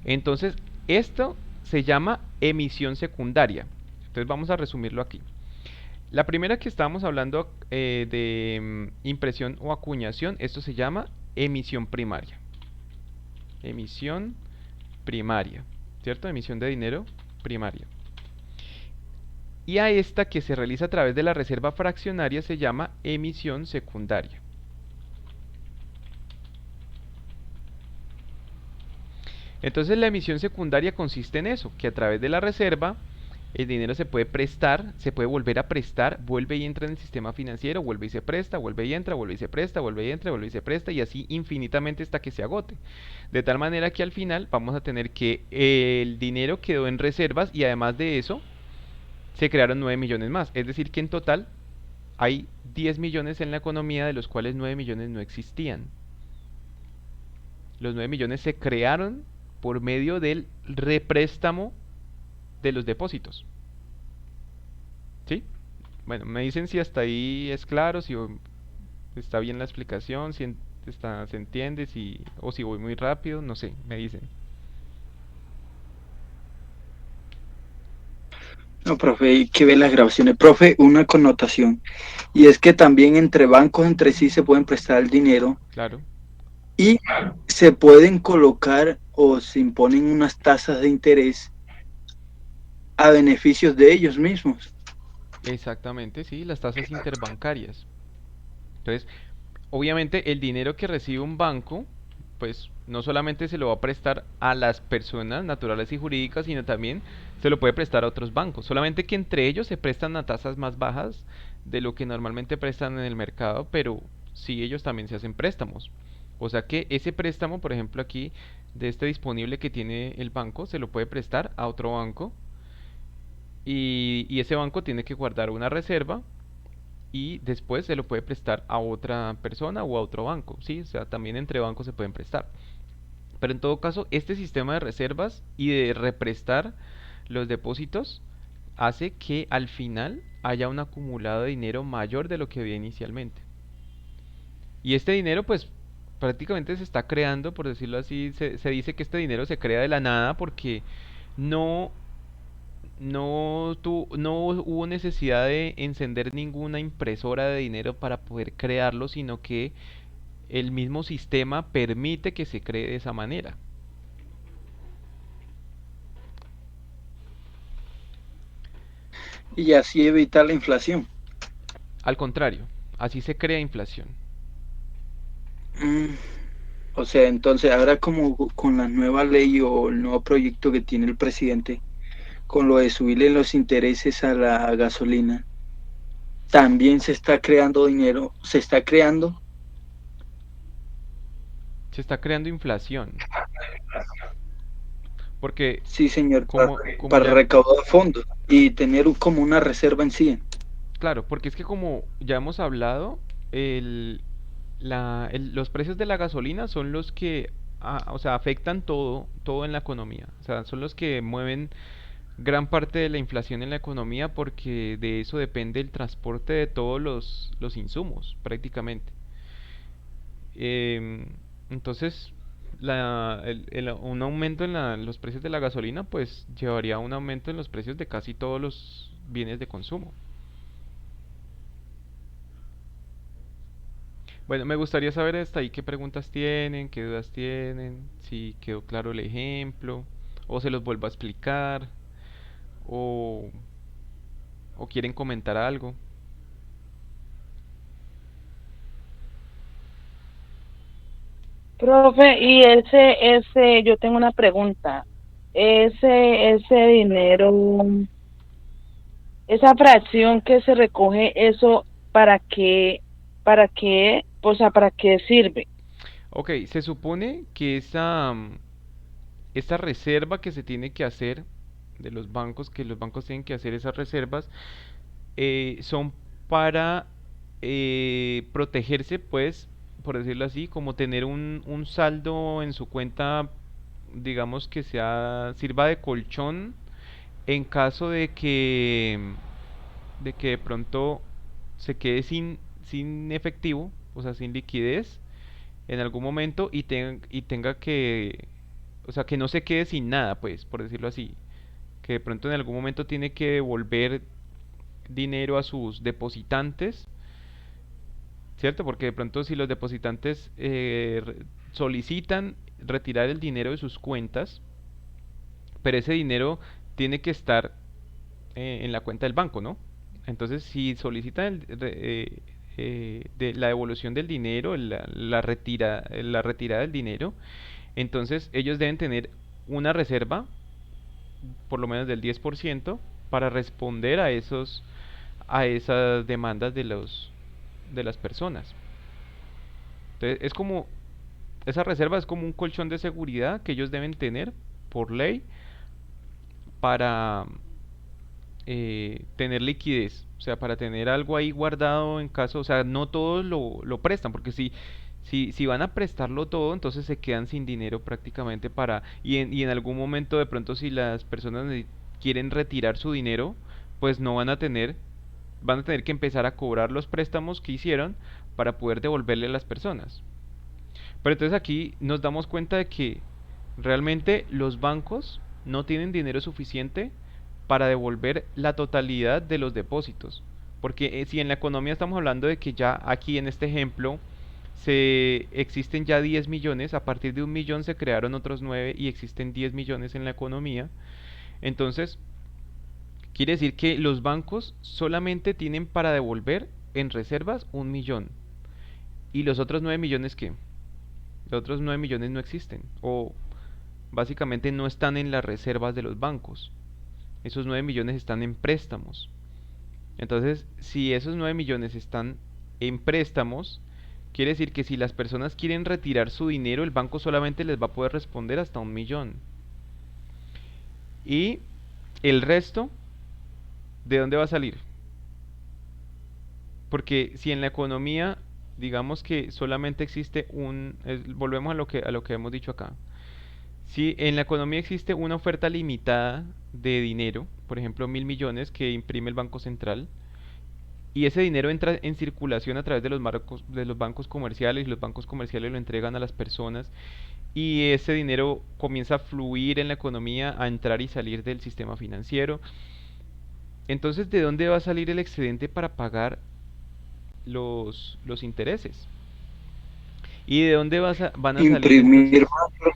Entonces, esto se llama emisión secundaria. Entonces vamos a resumirlo aquí. La primera que estábamos hablando de impresión o acuñación, esto se llama emisión primaria. Emisión primaria, ¿cierto? Emisión de dinero primaria. Y a esta que se realiza a través de la reserva fraccionaria se llama emisión secundaria. Entonces la emisión secundaria consiste en eso, que a través de la reserva el dinero se puede prestar, se puede volver a prestar, vuelve y entra en el sistema financiero, vuelve y se presta, vuelve y entra, vuelve y se presta, vuelve y entra, vuelve y se presta, y así infinitamente hasta que se agote. De tal manera que al final vamos a tener que el dinero quedó en reservas y además de eso se crearon 9 millones más. Es decir que en total hay 10 millones en la economía, de los cuales 9 millones no existían. Los 9 millones se crearon por medio del représtamo de los depósitos. ¿Sí? Bueno, me dicen si hasta ahí es claro, si está bien la explicación, si se entiende, o si voy muy rápido, no sé, me dicen. No, profe, hay que ver las grabaciones. Profe, una connotación. Y es que también entre bancos entre sí se pueden prestar el dinero. Claro. Y se pueden colocar o se imponen unas tasas de interés a beneficios de ellos mismos. Exactamente, sí, las tasas interbancarias. Entonces, obviamente el dinero que recibe un banco, pues no solamente se lo va a prestar a las personas naturales y jurídicas, sino también se lo puede prestar a otros bancos. Solamente que entre ellos se prestan a tasas más bajas de lo que normalmente prestan en el mercado, pero sí ellos también se hacen préstamos. O sea que ese préstamo, por ejemplo aquí, de este disponible que tiene el banco, se lo puede prestar a otro banco. Y ese banco tiene que guardar una reserva y después se lo puede prestar a otra persona o a otro banco, ¿sí? O sea, también entre bancos se pueden prestar. Pero en todo caso, este sistema de reservas y de represtar los depósitos hace que al final haya un acumulado de dinero mayor de lo que había inicialmente. Y este dinero, pues, prácticamente se está creando, por decirlo así, se dice que este dinero se crea de la nada porque no no hubo necesidad de encender ninguna impresora de dinero para poder crearlo, sino que el mismo sistema permite que se cree de esa manera. Y así evitar la inflación. Al contrario, así se crea inflación. O sea, entonces ahora como con la nueva ley o el nuevo proyecto que tiene el presidente, con lo de subirle los intereses a la gasolina, también se está creando dinero, se está creando inflación. Porque sí, señor, como para ya, recaudar fondos y tener como una reserva en sí. Claro, porque es que como ya hemos hablado, el, los precios de la gasolina son los que, o sea, afectan todo en la economía. O sea, son los que mueven gran parte de la inflación en la economía porque de eso depende el transporte de todos los insumos, prácticamente. Em, entonces, un aumento en los precios de la gasolina, pues llevaría a un aumento en los precios de casi todos los bienes de consumo. Bueno, me gustaría saber hasta ahí qué preguntas tienen, qué dudas tienen, si quedó claro el ejemplo, o se los vuelvo a explicar, o, o quieren comentar algo. Profe, y yo tengo una pregunta. Ese dinero, esa fracción que se recoge, eso, para qué, o sea, para qué sirve? Ok, se supone que esta reserva que se tiene que hacer de los bancos, que los bancos tienen que hacer esas reservas, son para protegerse, pues, por decirlo así, como tener un saldo en su cuenta, digamos que sirva de colchón en caso de que de pronto se quede sin efectivo, o sea, sin liquidez en algún momento y tenga que, o sea, que no se quede sin nada, pues, por decirlo así, que de pronto en algún momento tiene que devolver dinero a sus depositantes, ¿cierto? Porque de pronto si los depositantes solicitan retirar el dinero de sus cuentas, pero ese dinero tiene que estar en la cuenta del banco, ¿no? Entonces, si solicitan de la devolución del dinero, la retirada del dinero, entonces ellos deben tener una reserva, por lo menos del 10%, para responder a esas demandas de las personas. Entonces, esa reserva es como un colchón de seguridad que ellos deben tener por ley para tener liquidez, o sea, para tener algo ahí guardado en caso, o sea, no todos lo prestan, porque si van a prestarlo todo, entonces se quedan sin dinero prácticamente y en algún momento de pronto si las personas quieren retirar su dinero, pues no van a tener que empezar a cobrar los préstamos que hicieron para poder devolverle a las personas. Pero entonces aquí nos damos cuenta de que realmente los bancos no tienen dinero suficiente para devolver la totalidad de los depósitos. Porque si en la economía estamos hablando de que ya aquí en este ejemplo se existen ya 10 millones, a partir de un millón se crearon otros 9 y existen 10 millones en la economía. Entonces, quiere decir que los bancos solamente tienen para devolver en reservas un millón. ¿Y los otros 9 millones qué? Los otros 9 millones no existen. O básicamente no están en las reservas de los bancos. Esos 9 millones están en préstamos. Entonces, si esos 9 millones están en préstamos, quiere decir que si las personas quieren retirar su dinero, el banco solamente les va a poder responder hasta un millón. Y el resto, ¿de dónde va a salir? Porque si en la economía, digamos que solamente existe volvemos a lo que hemos dicho acá. Si en la economía existe una oferta limitada de dinero, por ejemplo 1.000 millones que imprime el Banco Central, y ese dinero entra en circulación a través de los bancos comerciales, y los bancos comerciales lo entregan a las personas, y ese dinero comienza a fluir en la economía, a entrar y salir del sistema financiero. Entonces, ¿de dónde va a salir el excedente para pagar los intereses? ¿Y de dónde van a salir Imprimir entonces?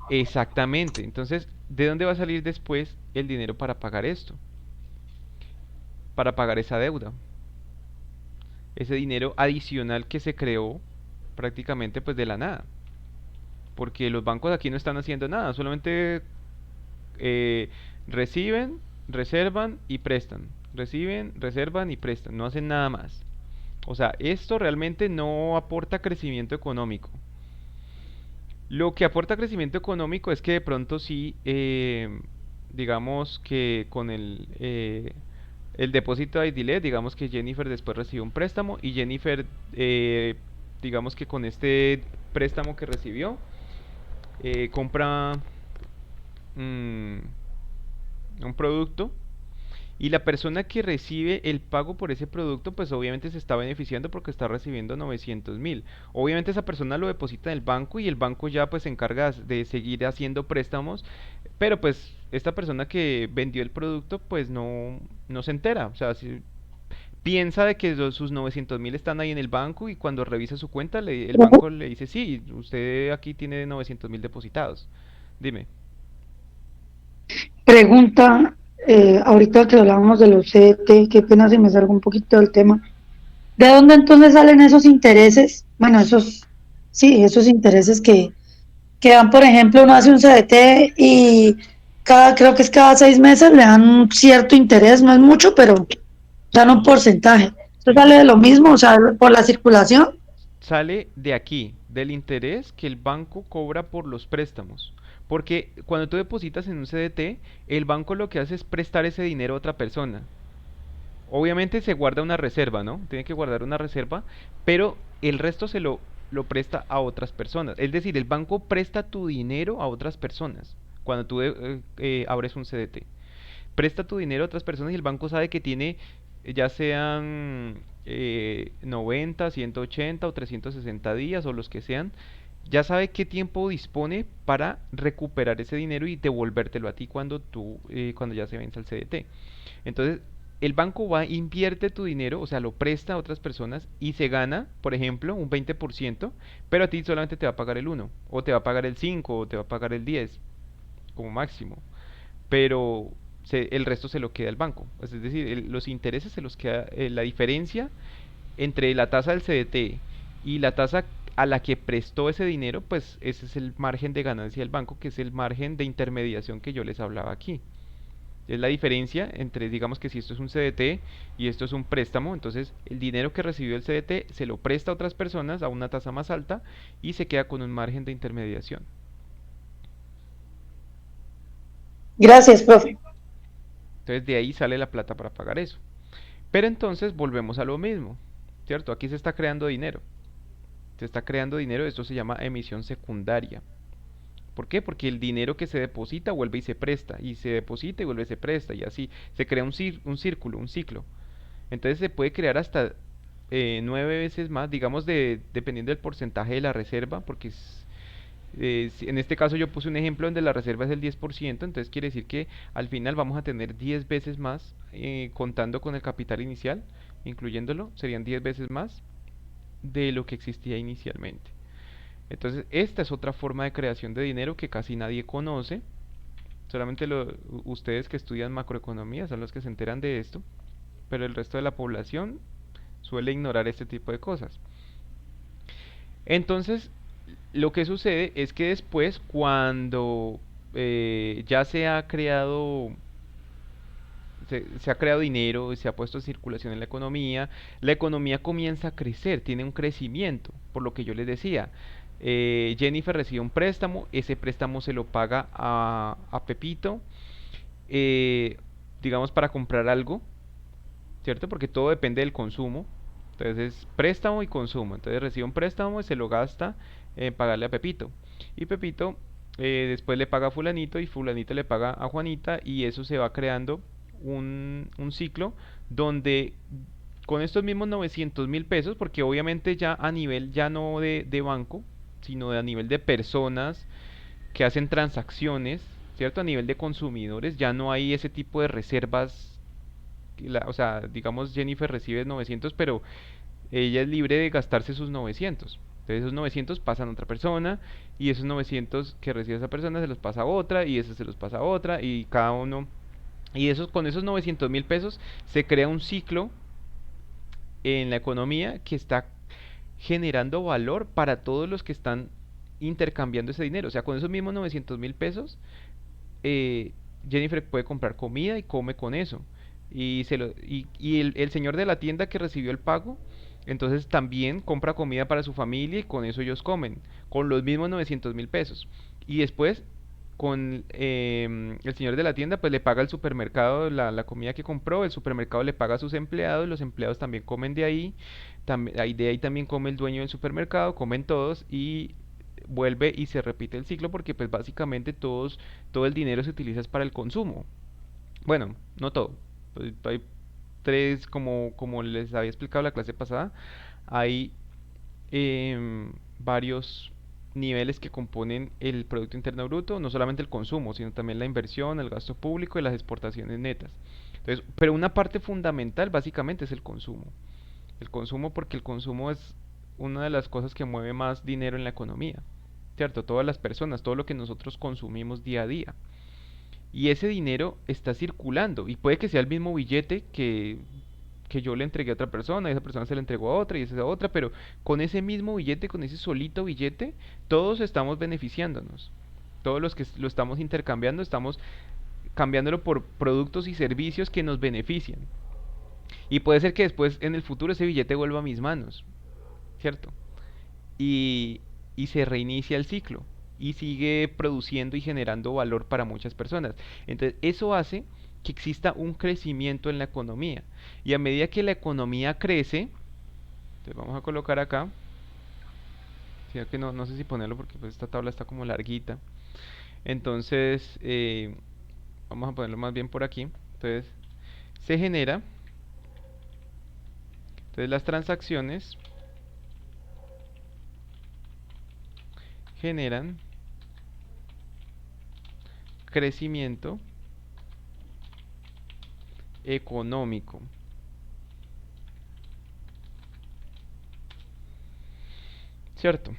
Exactamente. Entonces, ¿de dónde va a salir después el dinero para pagar esto? Para pagar esa deuda. Ese dinero adicional que se creó prácticamente pues de la nada. Porque los bancos aquí no están haciendo nada, solamente eh, reciben, reservan y prestan. Reciben, reservan y prestan. No hacen nada más. O sea, esto realmente no aporta crecimiento económico. Lo que aporta crecimiento económico es que de pronto sí, digamos que con El depósito de IDILE, digamos que Jennifer después recibió un préstamo y Jennifer, digamos que con este préstamo que recibió, compra mm, un producto y la persona que recibe el pago por ese producto, pues obviamente se está beneficiando porque está recibiendo 900.000. Obviamente esa persona lo deposita en el banco y el banco ya pues se encarga de seguir haciendo préstamos, pero pues esta persona que vendió el producto pues no se entera. O sea, si piensa de que sus 900.000 están ahí en el banco y cuando revisa su cuenta el banco le dice, sí, usted aquí tiene 900.000 depositados. Dime. Pregunta, ahorita que hablábamos de los CDT, qué pena si me salgo un poquito del tema. ¿De dónde entonces salen esos intereses? Bueno, sí, esos intereses que dan, por ejemplo, uno hace un CDT y creo que es cada 6 meses le dan un cierto interés, no es mucho, pero dan un porcentaje. ¿Esto Sí. sale de lo mismo, o sea, por la circulación? Sale de aquí, del interés que el banco cobra por los préstamos. Porque cuando tú depositas en un CDT, el banco lo que hace es prestar ese dinero a otra persona. Obviamente se guarda una reserva, ¿no? Tiene que guardar una reserva, pero el resto lo presta a otras personas. Es decir, el banco presta tu dinero a otras personas cuando tú abres un CDT. Presta tu dinero a otras personas y el banco sabe que tiene, ya sean 90, 180 o 360 días o los que sean, ya sabe qué tiempo dispone para recuperar ese dinero y devolvértelo a ti cuando ya se vence el CDT. Entonces, el banco va, invierte tu dinero, o sea, lo presta a otras personas y se gana, por ejemplo, un 20%, pero a ti solamente te va a pagar el 1, o te va a pagar el 5, o te va a pagar el 10, como máximo. Pero el resto se lo queda el banco. Es decir, los intereses se los queda, la diferencia entre la tasa del CDT y la tasa a la que prestó ese dinero, pues ese es el margen de ganancia del banco, que es el margen de intermediación que yo les hablaba aquí. Es la diferencia entre, digamos que si esto es un CDT y esto es un préstamo, entonces el dinero que recibió el CDT se lo presta a otras personas a una tasa más alta y se queda con un margen de intermediación. Gracias, profe. Entonces de ahí sale la plata para pagar eso. Pero entonces volvemos a lo mismo, ¿cierto? Aquí se está creando dinero. Se está creando dinero, esto se llama emisión secundaria. ¿Por qué? Porque el dinero que se deposita vuelve y se presta, y se deposita y vuelve y se presta, y así se crea un círculo, un ciclo. Entonces se puede crear hasta 9 veces más, digamos, dependiendo del porcentaje de la reserva, porque en este caso yo puse un ejemplo donde la reserva es el 10%, entonces quiere decir que al final vamos a tener 10 veces más, contando con el capital inicial, incluyéndolo, serían 10 veces más de lo que existía inicialmente. Entonces, esta es otra forma de creación de dinero que casi nadie conoce. Solamente ustedes que estudian macroeconomía son los que se enteran de esto, pero el resto de la población suele ignorar este tipo de cosas. Entonces, lo que sucede es que después, cuando ya se ha creado dinero, se ha puesto en circulación en la economía comienza a crecer, tiene un crecimiento, por lo que yo les decía. Jennifer recibe un préstamo, ese préstamo se lo paga a Pepito, eh, digamos para comprar algo, ¿cierto? Porque todo depende del consumo. Entonces, préstamo y consumo. Entonces recibe un préstamo y se lo gasta en pagarle a Pepito. Y Pepito después le paga a fulanito y fulanito le paga a Juanita y eso se va creando un ciclo donde con estos mismos 900.000 pesos, porque obviamente ya a nivel ya no de banco, sino a nivel de personas que hacen transacciones, ¿cierto? A nivel de consumidores, ya no hay ese tipo de reservas. O sea, digamos Jennifer recibe 900, pero ella es libre de gastarse sus 900. Entonces esos 900 pasan a otra persona y esos 900 que recibe esa persona se los pasa a otra y esos se los pasa a otra y cada uno. Y con esos 900.000 pesos se crea un ciclo en la economía que está generando valor para todos los que están intercambiando ese dinero. O sea, con esos mismos 900.000 pesos, eh, Jennifer puede comprar comida y come con eso. Y el señor de la tienda que recibió el pago, entonces también compra comida para su familia y con eso ellos comen, con los mismos 900.000 pesos. Y después con el señor de la tienda, pues le paga al supermercado la comida que compró, el supermercado le paga a sus empleados, los empleados también comen de ahí, de ahí también come el dueño del supermercado, comen todos y vuelve y se repite el ciclo porque pues básicamente todo el dinero se utiliza es para el consumo. Bueno, no todo. Pues, hay tres, como les había explicado la clase pasada, hay varios niveles que componen el Producto Interno Bruto, no solamente el consumo, sino también la inversión, el gasto público y las exportaciones netas. Entonces, pero una parte fundamental básicamente es el consumo. El consumo porque el consumo es una de las cosas que mueve más dinero en la economía, ¿cierto? Todas las personas, todo lo que nosotros consumimos día a día. Y ese dinero está circulando y puede que sea el mismo billete que yo le entregué a otra persona, y esa persona se le entregó a otra y esa a otra, pero con ese mismo billete, con ese solito billete, todos estamos beneficiándonos. Todos los que lo estamos intercambiando, estamos cambiándolo por productos y servicios que nos benefician. Y puede ser que después, en el futuro, ese billete vuelva a mis manos, ¿cierto? Y, y se reinicia el ciclo y sigue produciendo y generando valor para muchas personas. Entonces, eso hace que exista un crecimiento en la economía. Y a medida que la economía crece, entonces vamos a colocar acá, sino que no sé si ponerlo porque pues esta tabla está como larguita. Entonces, vamos a ponerlo más bien por aquí. Entonces, se genera, entonces las transacciones generan crecimiento económico. ¿Cierto?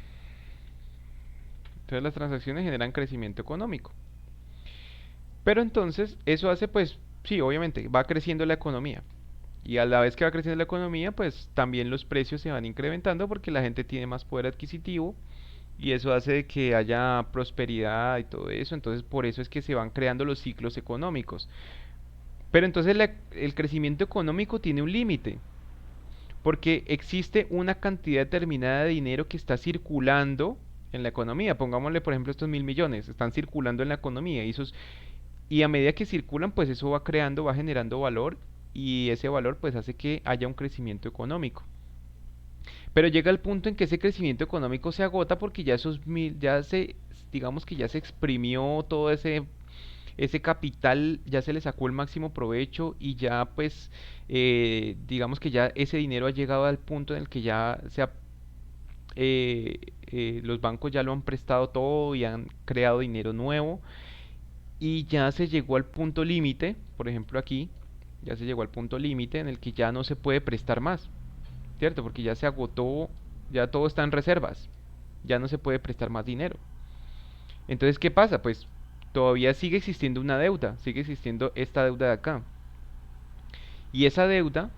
Entonces las transacciones generan crecimiento económico. Pero entonces eso hace pues, sí, obviamente va creciendo la economía. Y a la vez que va creciendo la economía, pues también los precios se van incrementando porque la gente tiene más poder adquisitivo y eso hace que haya prosperidad y todo eso. Entonces por eso es que se van creando los ciclos económicos. Pero entonces el crecimiento económico tiene un límite, porque existe una cantidad determinada de dinero que está circulando en la economía. Pongámosle, por ejemplo, estos 1.000 millones, están circulando en la economía y a medida que circulan, pues eso va creando, va generando valor y ese valor pues hace que haya un crecimiento económico. Pero llega el punto en que ese crecimiento económico se agota porque ya digamos que ya se exprimió todo ese capital, ya se le sacó el máximo provecho y ya pues digamos que ya ese dinero ha llegado al punto en el que ya los bancos ya lo han prestado todo y han creado dinero nuevo y ya se llegó al punto límite, por ejemplo aquí, ya se llegó al punto límite en el que ya no se puede prestar más, ¿cierto? Porque ya se agotó, ya todo está en reservas, ya no se puede prestar más dinero. Entonces, ¿qué pasa? Pues todavía sigue existiendo una deuda, sigue existiendo esta deuda de acá. Y esa deuda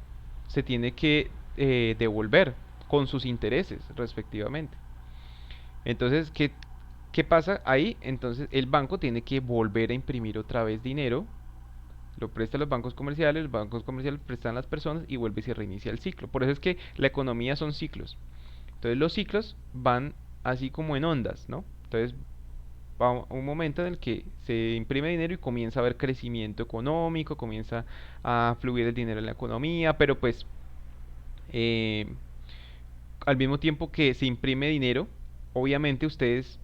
se tiene que devolver con sus intereses respectivamente. Entonces, ¿qué pasa ahí? Entonces el banco tiene que volver a imprimir otra vez dinero, lo presta a los bancos comerciales prestan a las personas y vuelve y se reinicia el ciclo. Por eso es que la economía son ciclos. Entonces los ciclos van así como en ondas, ¿no? Entonces va un momento en el que se imprime dinero y comienza a haber crecimiento económico, comienza a fluir el dinero en la economía, pero pues eh, al mismo tiempo que se imprime dinero, obviamente ustedes,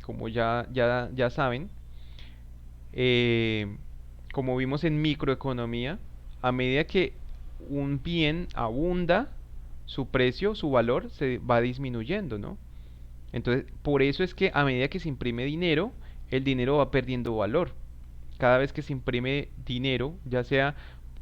como ya saben, eh, como vimos en microeconomía, a medida que un bien abunda, su precio, su valor se va disminuyendo, ¿no? Entonces, por eso es que a medida que se imprime dinero, el dinero va perdiendo valor. Cada vez que se imprime dinero, ya sea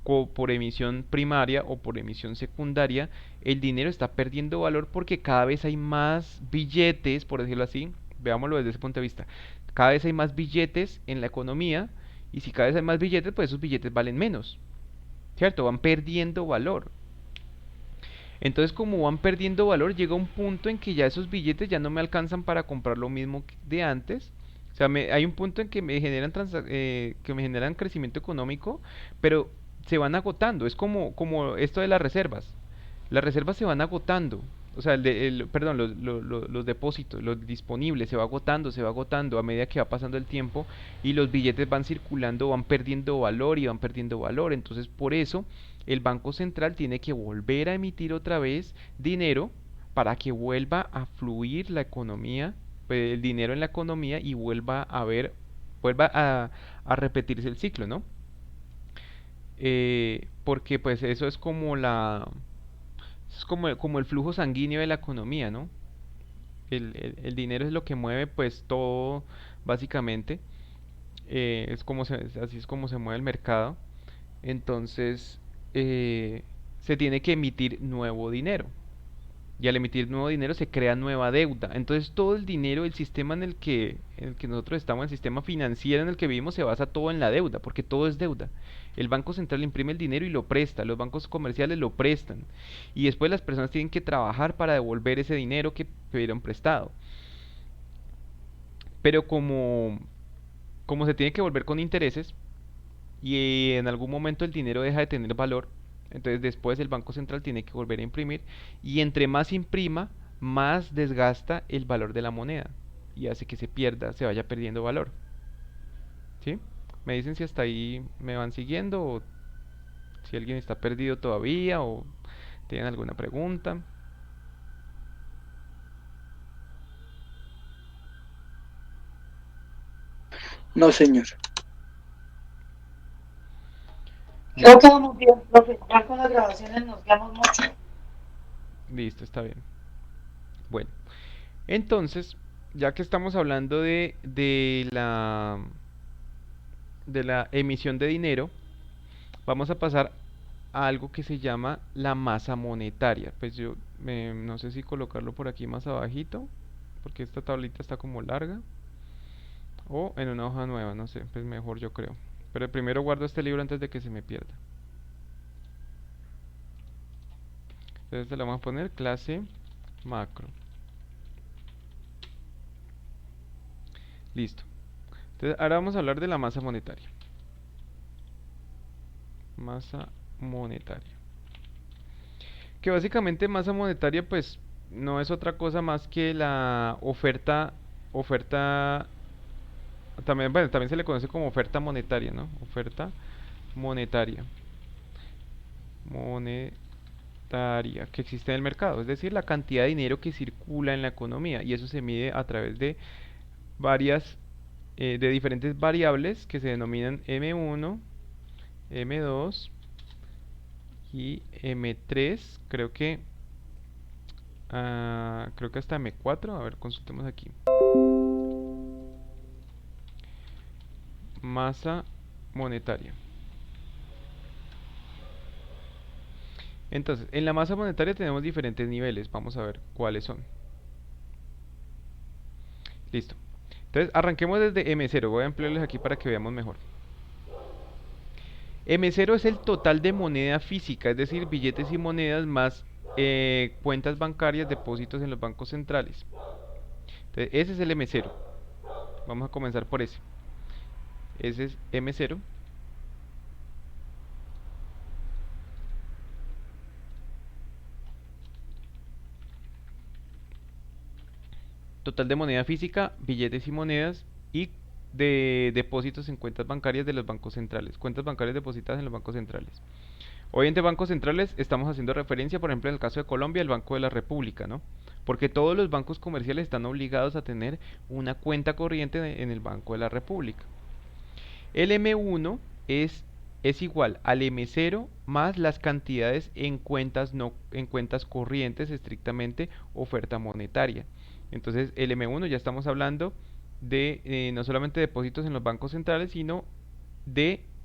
por emisión primaria o por emisión secundaria, el dinero está perdiendo valor porque cada vez hay más billetes, por decirlo así, veámoslo desde ese punto de vista. Cada vez hay más billetes en la economía y si cada vez hay más billetes, pues esos billetes valen menos, ¿cierto? Van perdiendo valor. Entonces, como van perdiendo valor, llega un punto en que ya esos billetes ya no me alcanzan para comprar lo mismo de antes. O sea, hay un punto en que me generan crecimiento económico, pero se van agotando. Es como esto de las reservas. Las reservas se van agotando. o sea, perdón, los depósitos, los disponibles, se va agotando a medida que va pasando el tiempo y los billetes van circulando, van perdiendo valor y van perdiendo valor. Entonces, por eso, el Banco Central tiene que volver a emitir otra vez dinero para que vuelva a fluir la economía, pues, el dinero en la economía y vuelva a repetirse el ciclo, ¿no? Porque pues eso es como como el flujo sanguíneo de la economía, ¿no? El dinero es lo que mueve pues todo básicamente. Así es como se mueve el mercado. Entonces se tiene que emitir nuevo dinero. Y al emitir nuevo dinero se crea nueva deuda. Entonces todo el dinero, el sistema en el que nosotros estamos, el sistema financiero en el que vivimos, se basa todo en la deuda, porque todo es deuda. El Banco Central imprime el dinero y lo presta, los bancos comerciales lo prestan. Y después las personas tienen que trabajar para devolver ese dinero que pidieron prestado. Pero como se tiene que volver con intereses, y en algún momento el dinero deja de tener valor, entonces después el Banco Central tiene que volver a imprimir y entre más imprima, más desgasta el valor de la moneda y hace que se vaya perdiendo valor. ¿Sí? Me dicen si hasta ahí me van siguiendo o si alguien está perdido todavía o tienen alguna pregunta. No, señor. Creo que vamos bien, profe. Ya con las grabaciones nos quedamos mucho. Listo, está bien. Bueno, entonces, ya que estamos hablando de la emisión de dinero, vamos a pasar a algo que se llama la masa monetaria. Pues yo no sé si colocarlo por aquí más abajito, porque esta tablita está como larga, o en una hoja nueva, no sé, pues mejor yo creo. Pero primero guardo este libro antes de que se me pierda. Entonces le vamos a poner clase macro. Listo. Entonces ahora vamos a hablar de la masa monetaria. Masa monetaria. Que básicamente masa monetaria pues no es otra cosa más que la oferta, también, bueno, también se le conoce como oferta monetaria, ¿no? Oferta monetaria. Monetaria que existe en el mercado, es decir, la cantidad de dinero que circula en la economía y eso se mide a través de de diferentes variables que se denominan M1, M2 y M3, creo que hasta M4, a ver, consultemos aquí. Masa monetaria. Entonces, en la masa monetaria tenemos diferentes niveles, vamos a ver cuáles son. Listo. Entonces, arranquemos desde M0, voy a ampliarles aquí para que veamos mejor. M0 es el total de moneda física, es decir, billetes y monedas más cuentas bancarias, depósitos en los bancos centrales. Entonces, ese es el M0. Vamos a comenzar por ese. Ese es M0. Total de moneda física, billetes y monedas y de depósitos en cuentas bancarias de los bancos centrales. Cuentas bancarias depositadas en los bancos centrales. Obviamente bancos centrales estamos haciendo referencia, por ejemplo, en el caso de Colombia, el Banco de la República, ¿no? Porque todos los bancos comerciales están obligados a tener una cuenta corriente en el Banco de la República. El M1 es igual al M0 más las cantidades en cuentas corrientes, estrictamente oferta monetaria. Entonces el M1 ya estamos hablando de no solamente depósitos en los bancos centrales, sino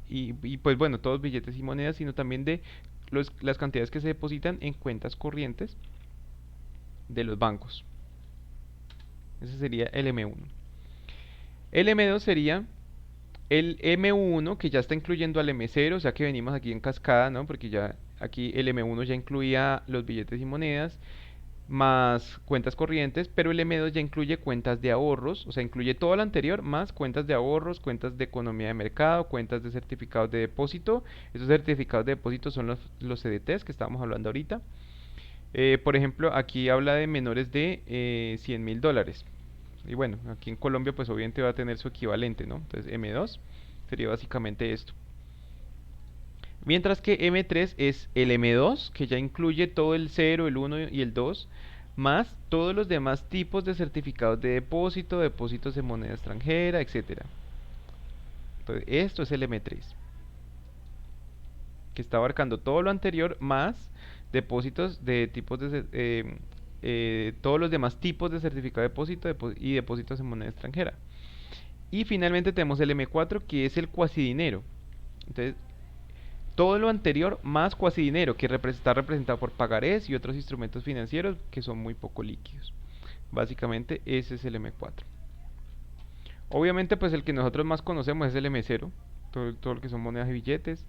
y pues bueno, todos billetes y monedas, sino también de las cantidades que se depositan en cuentas corrientes de los bancos. Ese sería el M1. El M2 sería el M1 que ya está incluyendo al M0, o sea que venimos aquí en cascada, ¿no? Porque ya aquí el M1 ya incluía los billetes y monedas más cuentas corrientes, pero el M2 ya incluye cuentas de ahorros, o sea, incluye todo lo anterior, más cuentas de ahorros, cuentas de economía de mercado, cuentas de certificados de depósito. Esos certificados de depósito son los CDTs que estábamos hablando ahorita. Por ejemplo, aquí habla de menores de $100.000. Y bueno, aquí en Colombia pues obviamente va a tener su equivalente, ¿no? Entonces M2 sería básicamente esto. Mientras que M3 es el M2, que ya incluye todo el 0, el 1 y el 2, más todos los demás tipos de certificados de depósito, depósitos en moneda extranjera, etcétera. Entonces, esto es el M3, que está abarcando todo lo anterior más depósitos de tipos de todos los demás tipos de certificado de depósito y depósitos en moneda extranjera. Y finalmente tenemos el M4, que es el cuasidinero. Entonces, todo lo anterior más cuasidinero, que está representado por pagarés y otros instrumentos financieros que son muy poco líquidos. Básicamente ese es el M4. Obviamente pues el que nosotros más conocemos es el M0, todo lo que son monedas y billetes.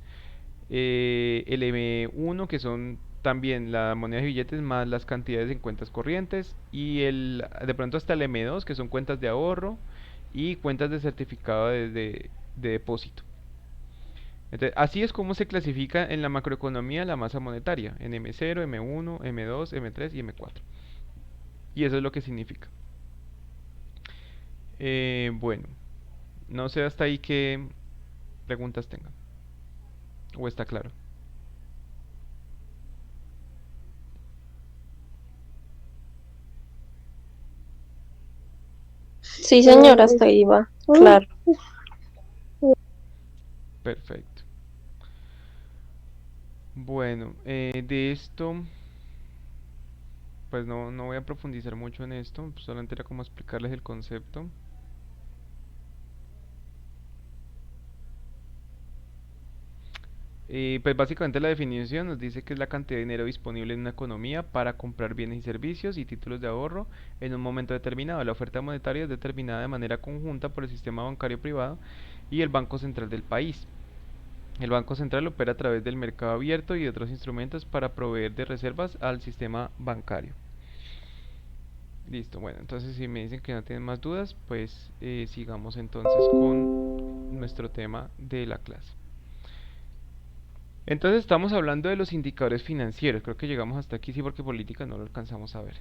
El M1, que son también las monedas y billetes más las cantidades en cuentas corrientes. Y de pronto hasta el M2, que son cuentas de ahorro y cuentas de certificado de depósito. Entonces, así es como se clasifica en la macroeconomía la masa monetaria, en M0, M1, M2, M3 y M4. Y eso es lo que significa. Bueno, no sé hasta ahí qué preguntas tengan. ¿O está claro? Sí, señora, hasta ahí va. Claro. Perfecto. Bueno, de esto, pues no voy a profundizar mucho en esto, solamente era como explicarles el concepto. Y pues básicamente la definición nos dice que es la cantidad de dinero disponible en una economía para comprar bienes y servicios y títulos de ahorro en un momento determinado. La oferta monetaria es determinada de manera conjunta por el sistema bancario privado y el Banco Central del país. El Banco Central opera a través del mercado abierto y de otros instrumentos para proveer de reservas al sistema bancario. Listo, bueno, entonces si me dicen que no tienen más dudas, pues sigamos entonces con nuestro tema de la clase. Entonces estamos hablando de los indicadores financieros, creo que llegamos hasta aquí, sí, porque política no lo alcanzamos a ver.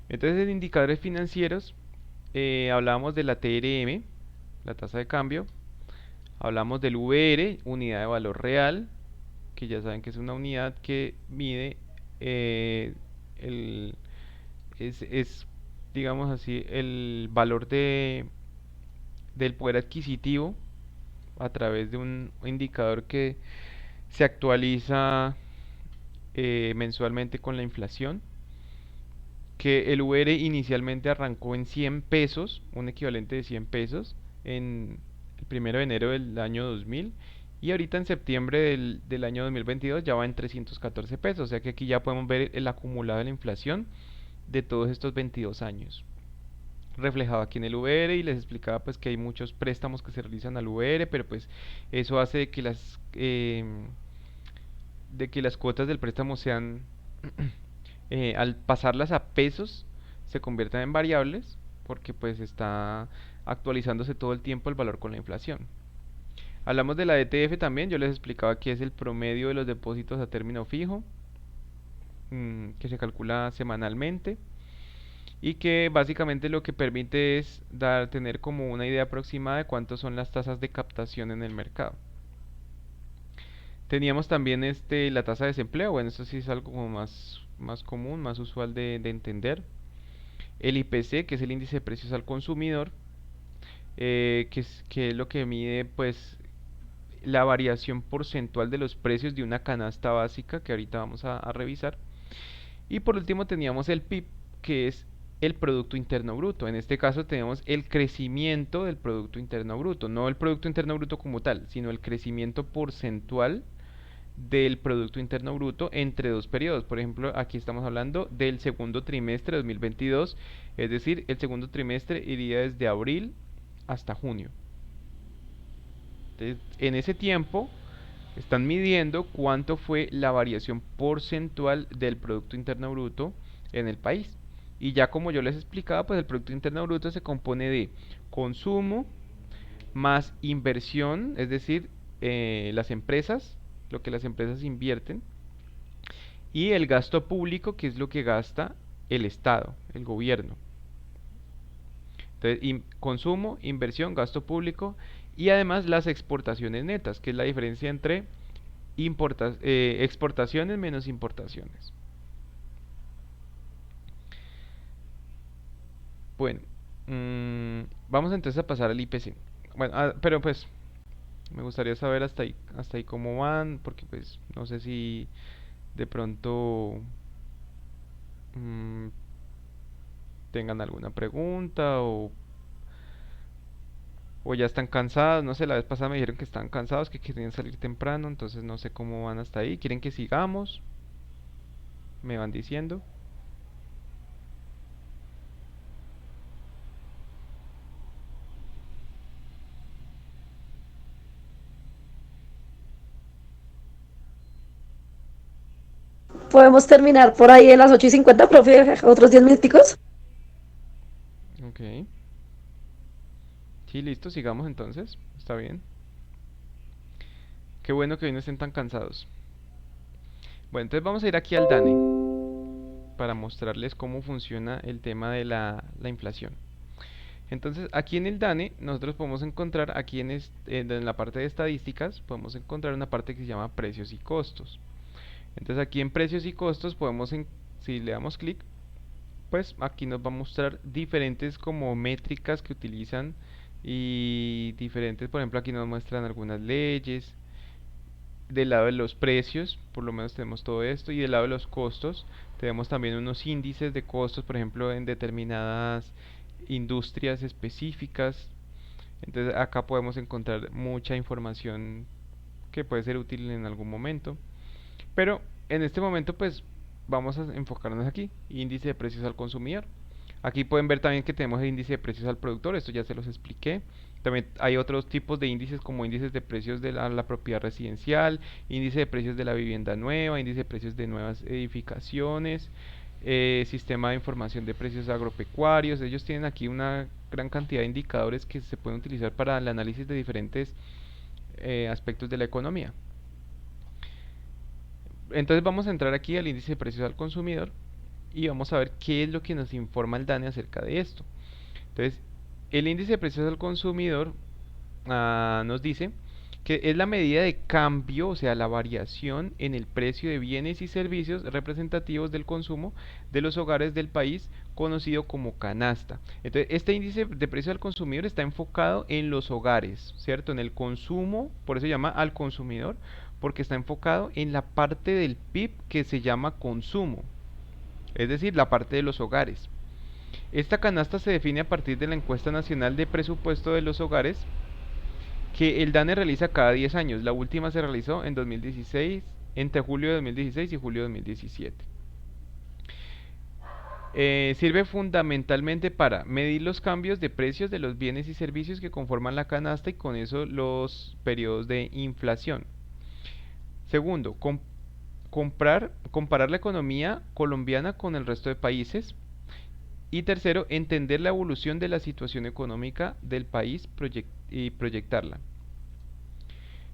Entonces en indicadores financieros hablábamos de la TRM, la tasa de cambio, hablamos del VR, unidad de valor real, que ya saben que es una unidad que mide el, es, digamos así, el valor del poder adquisitivo a través de un indicador que se actualiza mensualmente con la inflación, que el VR inicialmente arrancó en 100 pesos, un equivalente de 100 pesos, en el 1 de enero del año 2000, y ahorita en septiembre del año 2022 ya va en 314 pesos, o sea que aquí ya podemos ver el acumulado de la inflación de todos estos 22 años. Reflejado aquí en el VR, y les explicaba pues que hay muchos préstamos que se realizan al VR, pero pues eso hace de que las cuotas del préstamo sean al pasarlas a pesos se conviertan en variables, porque pues está actualizándose todo el tiempo el valor con la inflación. Hablamos de la ETF también, yo les explicaba que es el promedio de los depósitos a término fijo, que se calcula semanalmente y que básicamente lo que permite es tener como una idea aproximada de cuántas son las tasas de captación en el mercado. Teníamos también la tasa de desempleo, bueno, esto sí es algo como más común, más usual de entender. El IPC, que es el índice de precios al consumidor, que es lo que mide pues la variación porcentual de los precios de una canasta básica, que ahorita vamos a revisar. Y por último teníamos el PIB, que es el Producto Interno Bruto. En este caso tenemos el crecimiento del Producto Interno Bruto, no el Producto Interno Bruto como tal, sino el crecimiento porcentual del Producto Interno Bruto entre dos periodos. Por ejemplo, aquí estamos hablando del segundo trimestre de 2022, es decir, el segundo trimestre iría desde abril hasta junio. Entonces, en ese tiempo están midiendo cuánto fue la variación porcentual del Producto Interno Bruto en el país. Y ya como yo les explicaba, pues el Producto Interno Bruto se compone de consumo más inversión, es decir, las empresas, lo que las empresas invierten, y el gasto público, que es lo que gasta el Estado, el gobierno. Entonces, consumo, inversión, gasto público y además las exportaciones netas, que es la diferencia entre exportaciones menos importaciones. Bueno, vamos entonces a pasar al IPC. Bueno, pero pues me gustaría saber hasta ahí cómo van, porque pues no sé si de pronto mm, tengan alguna pregunta o ya están cansados. No sé, la vez pasada me dijeron que estaban cansados, que querían salir temprano, entonces no sé cómo van hasta ahí. ¿Quieren que sigamos? Me van diciendo. Podemos terminar por ahí en las 8:50, profe, otros 10 minuticos. Ok. Sí, listo, sigamos entonces. Está bien. Qué bueno que hoy no estén tan cansados. Bueno, entonces vamos a ir aquí al DANE para mostrarles cómo funciona el tema de la inflación. Entonces, aquí en el DANE, nosotros podemos encontrar, aquí en la parte de estadísticas, podemos encontrar una parte que se llama precios y costos. Entonces, aquí en precios y costos, si le damos clic, pues aquí nos va a mostrar diferentes como métricas que utilizan y diferentes, por ejemplo, aquí nos muestran algunas leyes. Del lado de los precios, por lo menos tenemos todo esto, y del lado de los costos, tenemos también unos índices de costos, por ejemplo, en determinadas industrias específicas. Entonces acá podemos encontrar mucha información que puede ser útil en algún momento. Pero en este momento pues vamos a enfocarnos aquí, índice de precios al consumidor. Aquí pueden ver también que tenemos el índice de precios al productor, esto ya se los expliqué. También hay otros tipos de índices como índices de precios de la propiedad residencial, índice de precios de la vivienda nueva, índice de precios de nuevas edificaciones, sistema de información de precios agropecuarios. Ellos tienen aquí una gran cantidad de indicadores que se pueden utilizar para el análisis de diferentes aspectos de la economía. Entonces vamos a entrar aquí al índice de precios al consumidor y vamos a ver qué es lo que nos informa el DANE acerca de esto. Entonces, el índice de precios al consumidor nos dice que es la medida de cambio, o sea, la variación en el precio de bienes y servicios representativos del consumo de los hogares del país, conocido como canasta. Entonces, este índice de precios al consumidor está enfocado en los hogares, ¿cierto? En el consumo, por eso se llama al consumidor, porque está enfocado en la parte del PIB que se llama consumo, es decir, la parte de los hogares. Esta canasta se define a partir de la encuesta nacional de presupuesto de los hogares que el DANE realiza cada 10 años. La última se realizó en 2016, entre julio de 2016 y julio de 2017. Sirve fundamentalmente para medir los cambios de precios de los bienes y servicios que conforman la canasta y con eso los periodos de inflación. Segundo, comparar la economía colombiana con el resto de países. Y tercero, entender la evolución de la situación económica del país y proyectarla.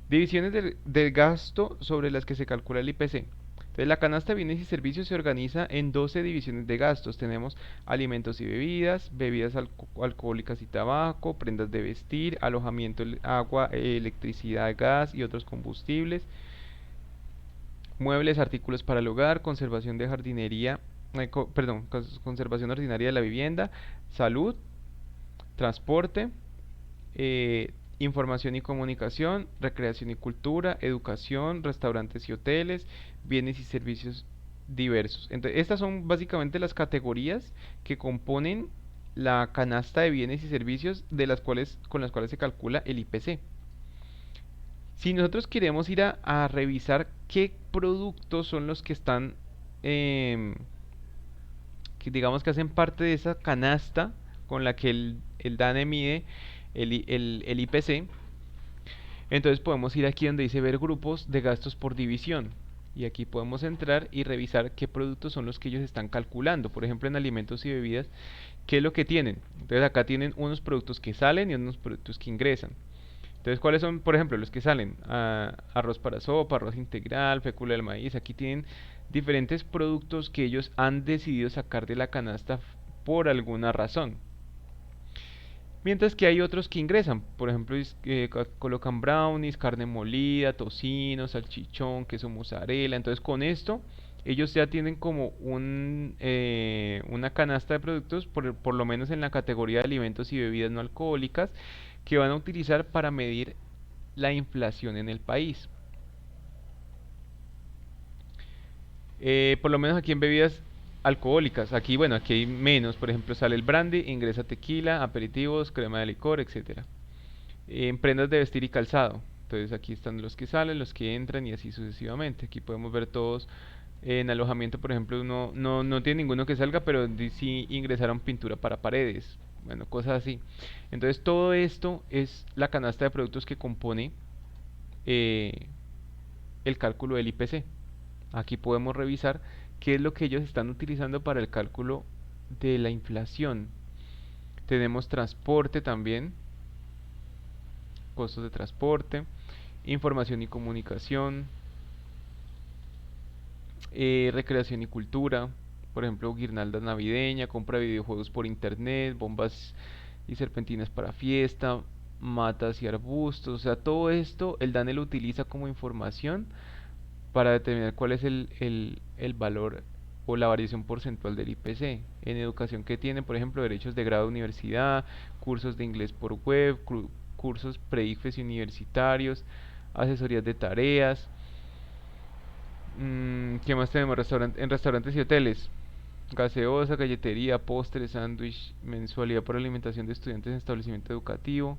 Divisiones del gasto sobre las que se calcula el IPC. Entonces, la canasta de bienes y servicios se organiza en 12 divisiones de gastos. Tenemos alimentos y bebidas, bebidas alcohólicas y tabaco, prendas de vestir, alojamiento, agua, electricidad, gas y otros combustibles, muebles, artículos para el hogar, conservación de jardinería, conservación ordinaria de la vivienda, salud, transporte, información y comunicación, recreación y cultura, educación, restaurantes y hoteles, bienes y servicios diversos. Entonces, estas son básicamente las categorías que componen la canasta de bienes y servicios con las cuales se calcula el IPC. Si nosotros queremos ir a revisar qué productos son los que están que digamos que hacen parte de esa canasta con la que el DANE mide el IPC, entonces podemos ir aquí donde dice ver grupos de gastos por división y aquí podemos entrar y revisar qué productos son los que ellos están calculando. Por ejemplo, en alimentos y bebidas, ¿qué es lo que tienen? Entonces acá tienen unos productos que salen y unos productos que ingresan. Entonces, ¿cuáles son, por ejemplo, los que salen? Arroz para sopa, arroz integral, fécula del maíz. Aquí tienen diferentes productos que ellos han decidido sacar de la canasta por alguna razón. Mientras que hay otros que ingresan, por ejemplo, colocan brownies, carne molida, tocino, salchichón, queso mozzarella. Entonces con esto ellos ya tienen como una canasta de productos, por lo menos en la categoría de alimentos y bebidas no alcohólicas, que van a utilizar para medir la inflación en el país. Por lo menos aquí en bebidas alcohólicas, aquí bueno, aquí hay menos, por ejemplo sale el brandy, ingresa tequila, aperitivos, crema de licor, etcétera. En prendas de vestir y calzado, entonces aquí están los que salen, los que entran y así sucesivamente. Aquí podemos ver todos. En alojamiento, por ejemplo, no tiene ninguno que salga, pero sí ingresaron pintura para paredes, bueno, cosas así. Entonces todo esto es la canasta de productos que compone el cálculo del IPC. Aquí podemos revisar qué es lo que ellos están utilizando para el cálculo de la inflación. Tenemos transporte también, costos de transporte, información y comunicación, recreación y cultura, por ejemplo, guirnalda navideña, compra de videojuegos por internet, bombas y serpentinas para fiesta, matas y arbustos. O sea, todo esto el DANE lo utiliza como información para determinar cuál es el valor o la variación porcentual del IPC. En educación, que tiene, por ejemplo, derechos de grado de universidad, cursos de inglés por web, cursos pre-ICFES y universitarios, asesorías de tareas. ¿Qué más tenemos? En restaurantes y hoteles, gaseosa, galletería, postres, sándwich, mensualidad por alimentación de estudiantes en establecimiento educativo.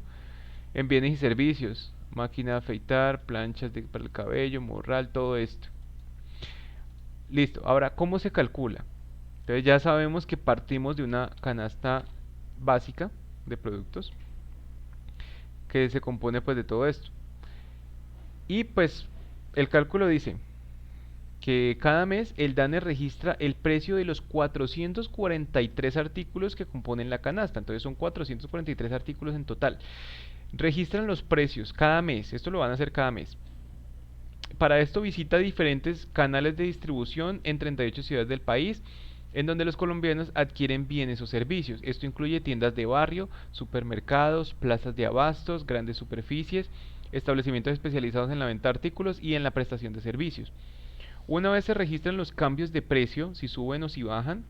En bienes y servicios, máquina de afeitar, planchas para el cabello, morral, todo esto. Listo, ahora, ¿cómo se calcula? Entonces ya sabemos que partimos de una canasta básica de productos que se compone pues de todo esto. Y pues el cálculo dice que cada mes el DANE registra el precio de los 443 artículos que componen la canasta. Entonces son 443 artículos en total. Registran los precios cada mes, esto lo van a hacer cada mes. Para esto visita diferentes canales de distribución en 38 ciudades del país, en donde los colombianos adquieren bienes o servicios. Esto incluye tiendas de barrio, supermercados, plazas de abastos, grandes superficies, establecimientos especializados en la venta de artículos y en la prestación de servicios. Una vez se registran los cambios de precio, si suben o si bajan,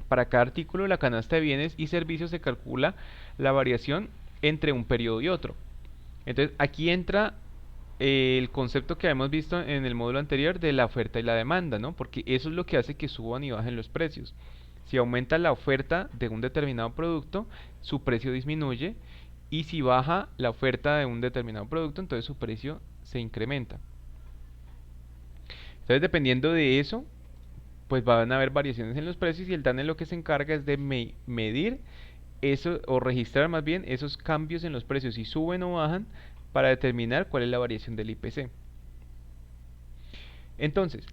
para cada artículo de la canasta de bienes y servicios se calcula la variación entre un periodo y otro. Entonces aquí entra el concepto que habíamos visto en el módulo anterior de la oferta y la demanda, ¿no? Porque eso es lo que hace que suban y bajen los precios. Si aumenta la oferta de un determinado producto, su precio disminuye, y si baja la oferta de un determinado producto, entonces su precio se incrementa. Entonces, dependiendo de eso, pues van a haber variaciones en los precios, y el DANE lo que se encarga es de medir eso, o registrar más bien esos cambios en los precios, si suben o bajan, para determinar cuál es la variación del IPC. Entonces,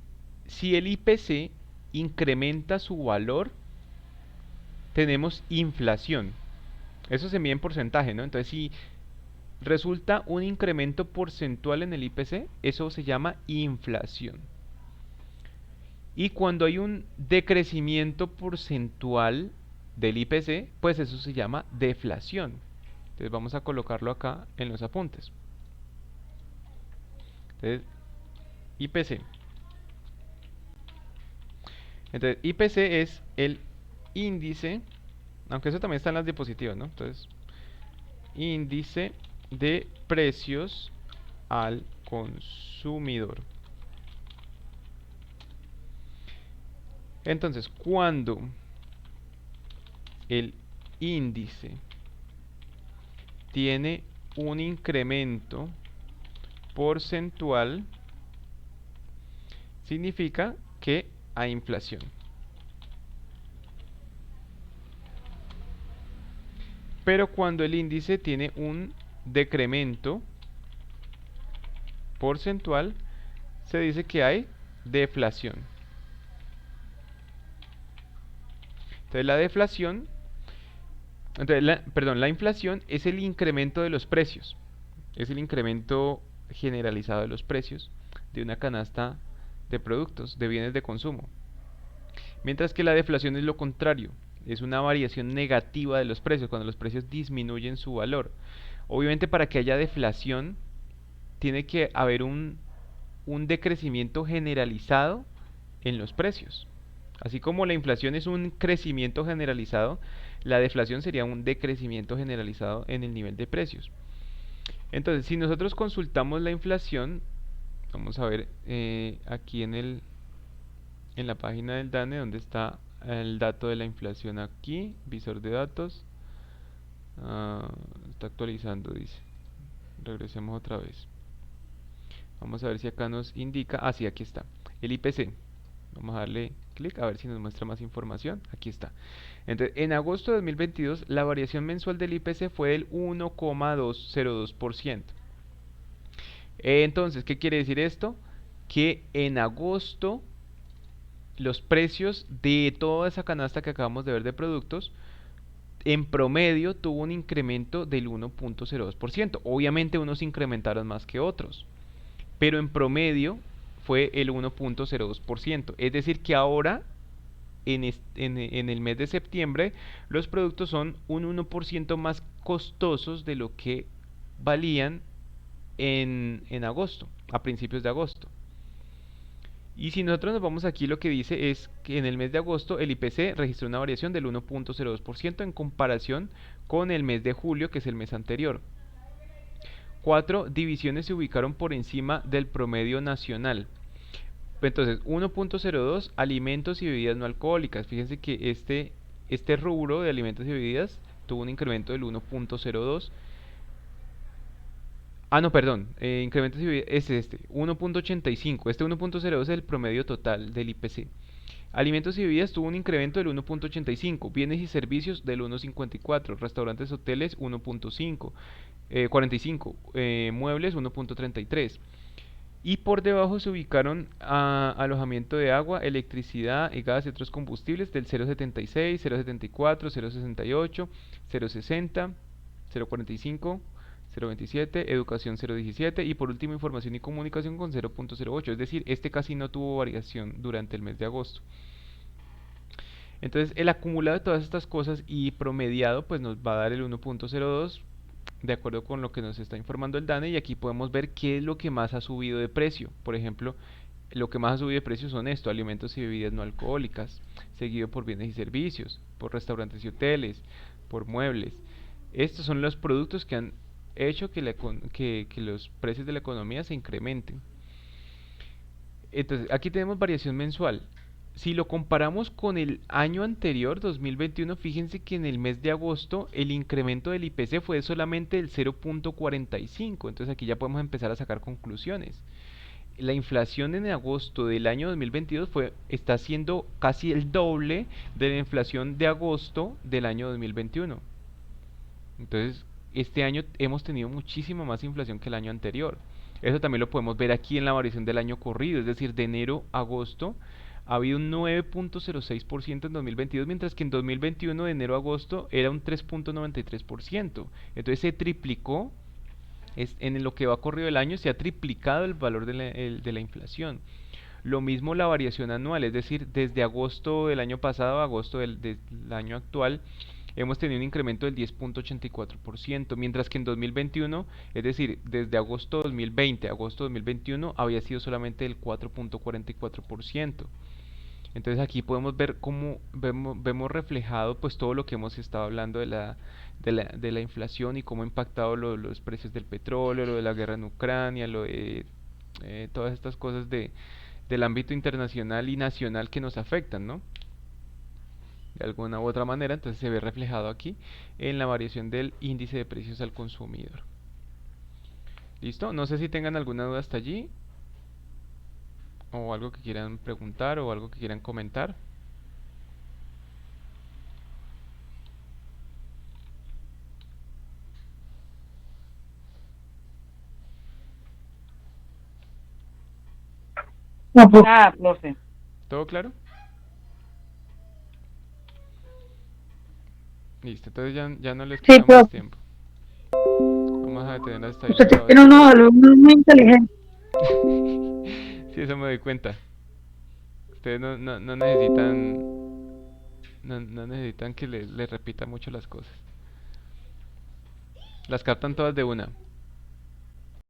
si el IPC incrementa su valor, tenemos inflación. Eso se mide en porcentaje, ¿no? Entonces, si resulta un incremento porcentual en el IPC, eso se llama inflación. Y cuando hay un decrecimiento porcentual del IPC, pues eso se llama deflación. Entonces vamos a colocarlo acá en los apuntes. Entonces, IPC. Entonces, IPC es el índice, aunque eso también está en las diapositivas, ¿no? Entonces, índice de precios al consumidor. Entonces, cuando el índice tiene un incremento porcentual, significa que hay inflación. Pero cuando el índice tiene un decremento porcentual, se dice que hay deflación. Entonces la deflación, la inflación es el incremento de los precios, es el incremento generalizado de los precios de una canasta de productos, de bienes de consumo. Mientras que la deflación es lo contrario, es una variación negativa de los precios, cuando los precios disminuyen su valor. Obviamente para que haya deflación tiene que haber un decrecimiento generalizado en los precios. Así como la inflación es un crecimiento generalizado, la deflación sería un decrecimiento generalizado en el nivel de precios. Entonces, si nosotros consultamos la inflación, vamos a ver aquí en la página del DANE, donde está el dato de la inflación aquí, visor de datos. Está actualizando, dice. Regresemos otra vez. Vamos a ver si acá nos indica. Sí, aquí está. El IPC. Vamos a darle clic a ver si nos muestra más información. Aquí está. Entonces, en agosto de 2022, la variación mensual del IPC fue del 1,202%. Entonces, ¿qué quiere decir esto? Que en agosto los precios de toda esa canasta que acabamos de ver de productos, en promedio tuvo un incremento del 1,02%. Obviamente unos incrementaron más que otros, pero en promedio fue el 1,02%. Es decir que ahora, en el mes de septiembre, los productos son un 1% más costosos de lo que valían en agosto, a principios de agosto. Y si nosotros nos vamos aquí, lo que dice es que en el mes de agosto el IPC registró una variación del 1,02% en comparación con el mes de julio, que es el mes anterior. 4 divisiones se ubicaron por encima del promedio nacional. Entonces, 1,02, alimentos y bebidas no alcohólicas. Fíjense que este rubro de alimentos y bebidas tuvo un incremento del 1,02. No, perdón, incrementos y bebidas es 1,85. Este 1,02 es el promedio total del IPC. Alimentos y bebidas tuvo un incremento del 1,85. Bienes y servicios del 1,54. Restaurantes, hoteles 1,45. Muebles 1,33. Y por debajo se ubicaron alojamiento de agua, electricidad y gas y otros combustibles del 0,76, 0,74, 0,68, 0,60, 0,45, 0,27, educación 0,17 y por último información y comunicación con 0,08. Es decir, este casi no tuvo variación durante el mes de agosto. Entonces el acumulado de todas estas cosas y promediado pues nos va a dar el 1,02 de acuerdo con lo que nos está informando el DANE, y aquí podemos ver qué es lo que más ha subido de precio. Por ejemplo, lo que más ha subido de precio son alimentos y bebidas no alcohólicas, seguido por bienes y servicios, por restaurantes y hoteles, por muebles. Estos son los productos que han hecho que los precios de la economía se incrementen. Entonces, aquí tenemos variación mensual. Si lo comparamos con el año anterior, 2021, fíjense que en el mes de agosto el incremento del IPC fue solamente del 0,45. Entonces aquí ya podemos empezar a sacar conclusiones. La inflación en agosto del año 2022 está siendo casi el doble de la inflación de agosto del año 2021. Entonces, este año hemos tenido muchísima más inflación que el año anterior. Eso también lo podemos ver aquí en la variación del año corrido, es decir, de enero a agosto ha habido un 9,06% en 2022, mientras que en 2021 de enero a agosto era un 3,93%. Entonces se triplicó, en lo que va corrido el año se ha triplicado el valor de la inflación. Lo mismo la variación anual, es decir, desde agosto del año pasado a agosto del año actual, hemos tenido un incremento del 10,84%, mientras que en 2021, es decir, desde agosto 2020 a agosto 2021, había sido solamente el 4,44%. Entonces aquí podemos ver cómo vemos reflejado pues todo lo que hemos estado hablando de la inflación y cómo ha impactado los precios del petróleo, lo de la guerra en Ucrania, lo de todas estas cosas del ámbito internacional y nacional que nos afectan, ¿no? De alguna u otra manera, entonces se ve reflejado aquí en la variación del índice de precios al consumidor. ¿Listo? No sé si tengan alguna duda hasta allí, o algo que quieran preguntar, o algo que quieran comentar. No, pues, Nada, profe. ¿Todo claro? Listo, entonces ya no les sí, queda más pero tiempo. Vamos a detener hasta ahí. usted tiene unos alumnos muy inteligentes. Sí, eso me doy cuenta. ustedes no necesitan, no necesitan que les repita mucho las cosas. Las captan todas de una.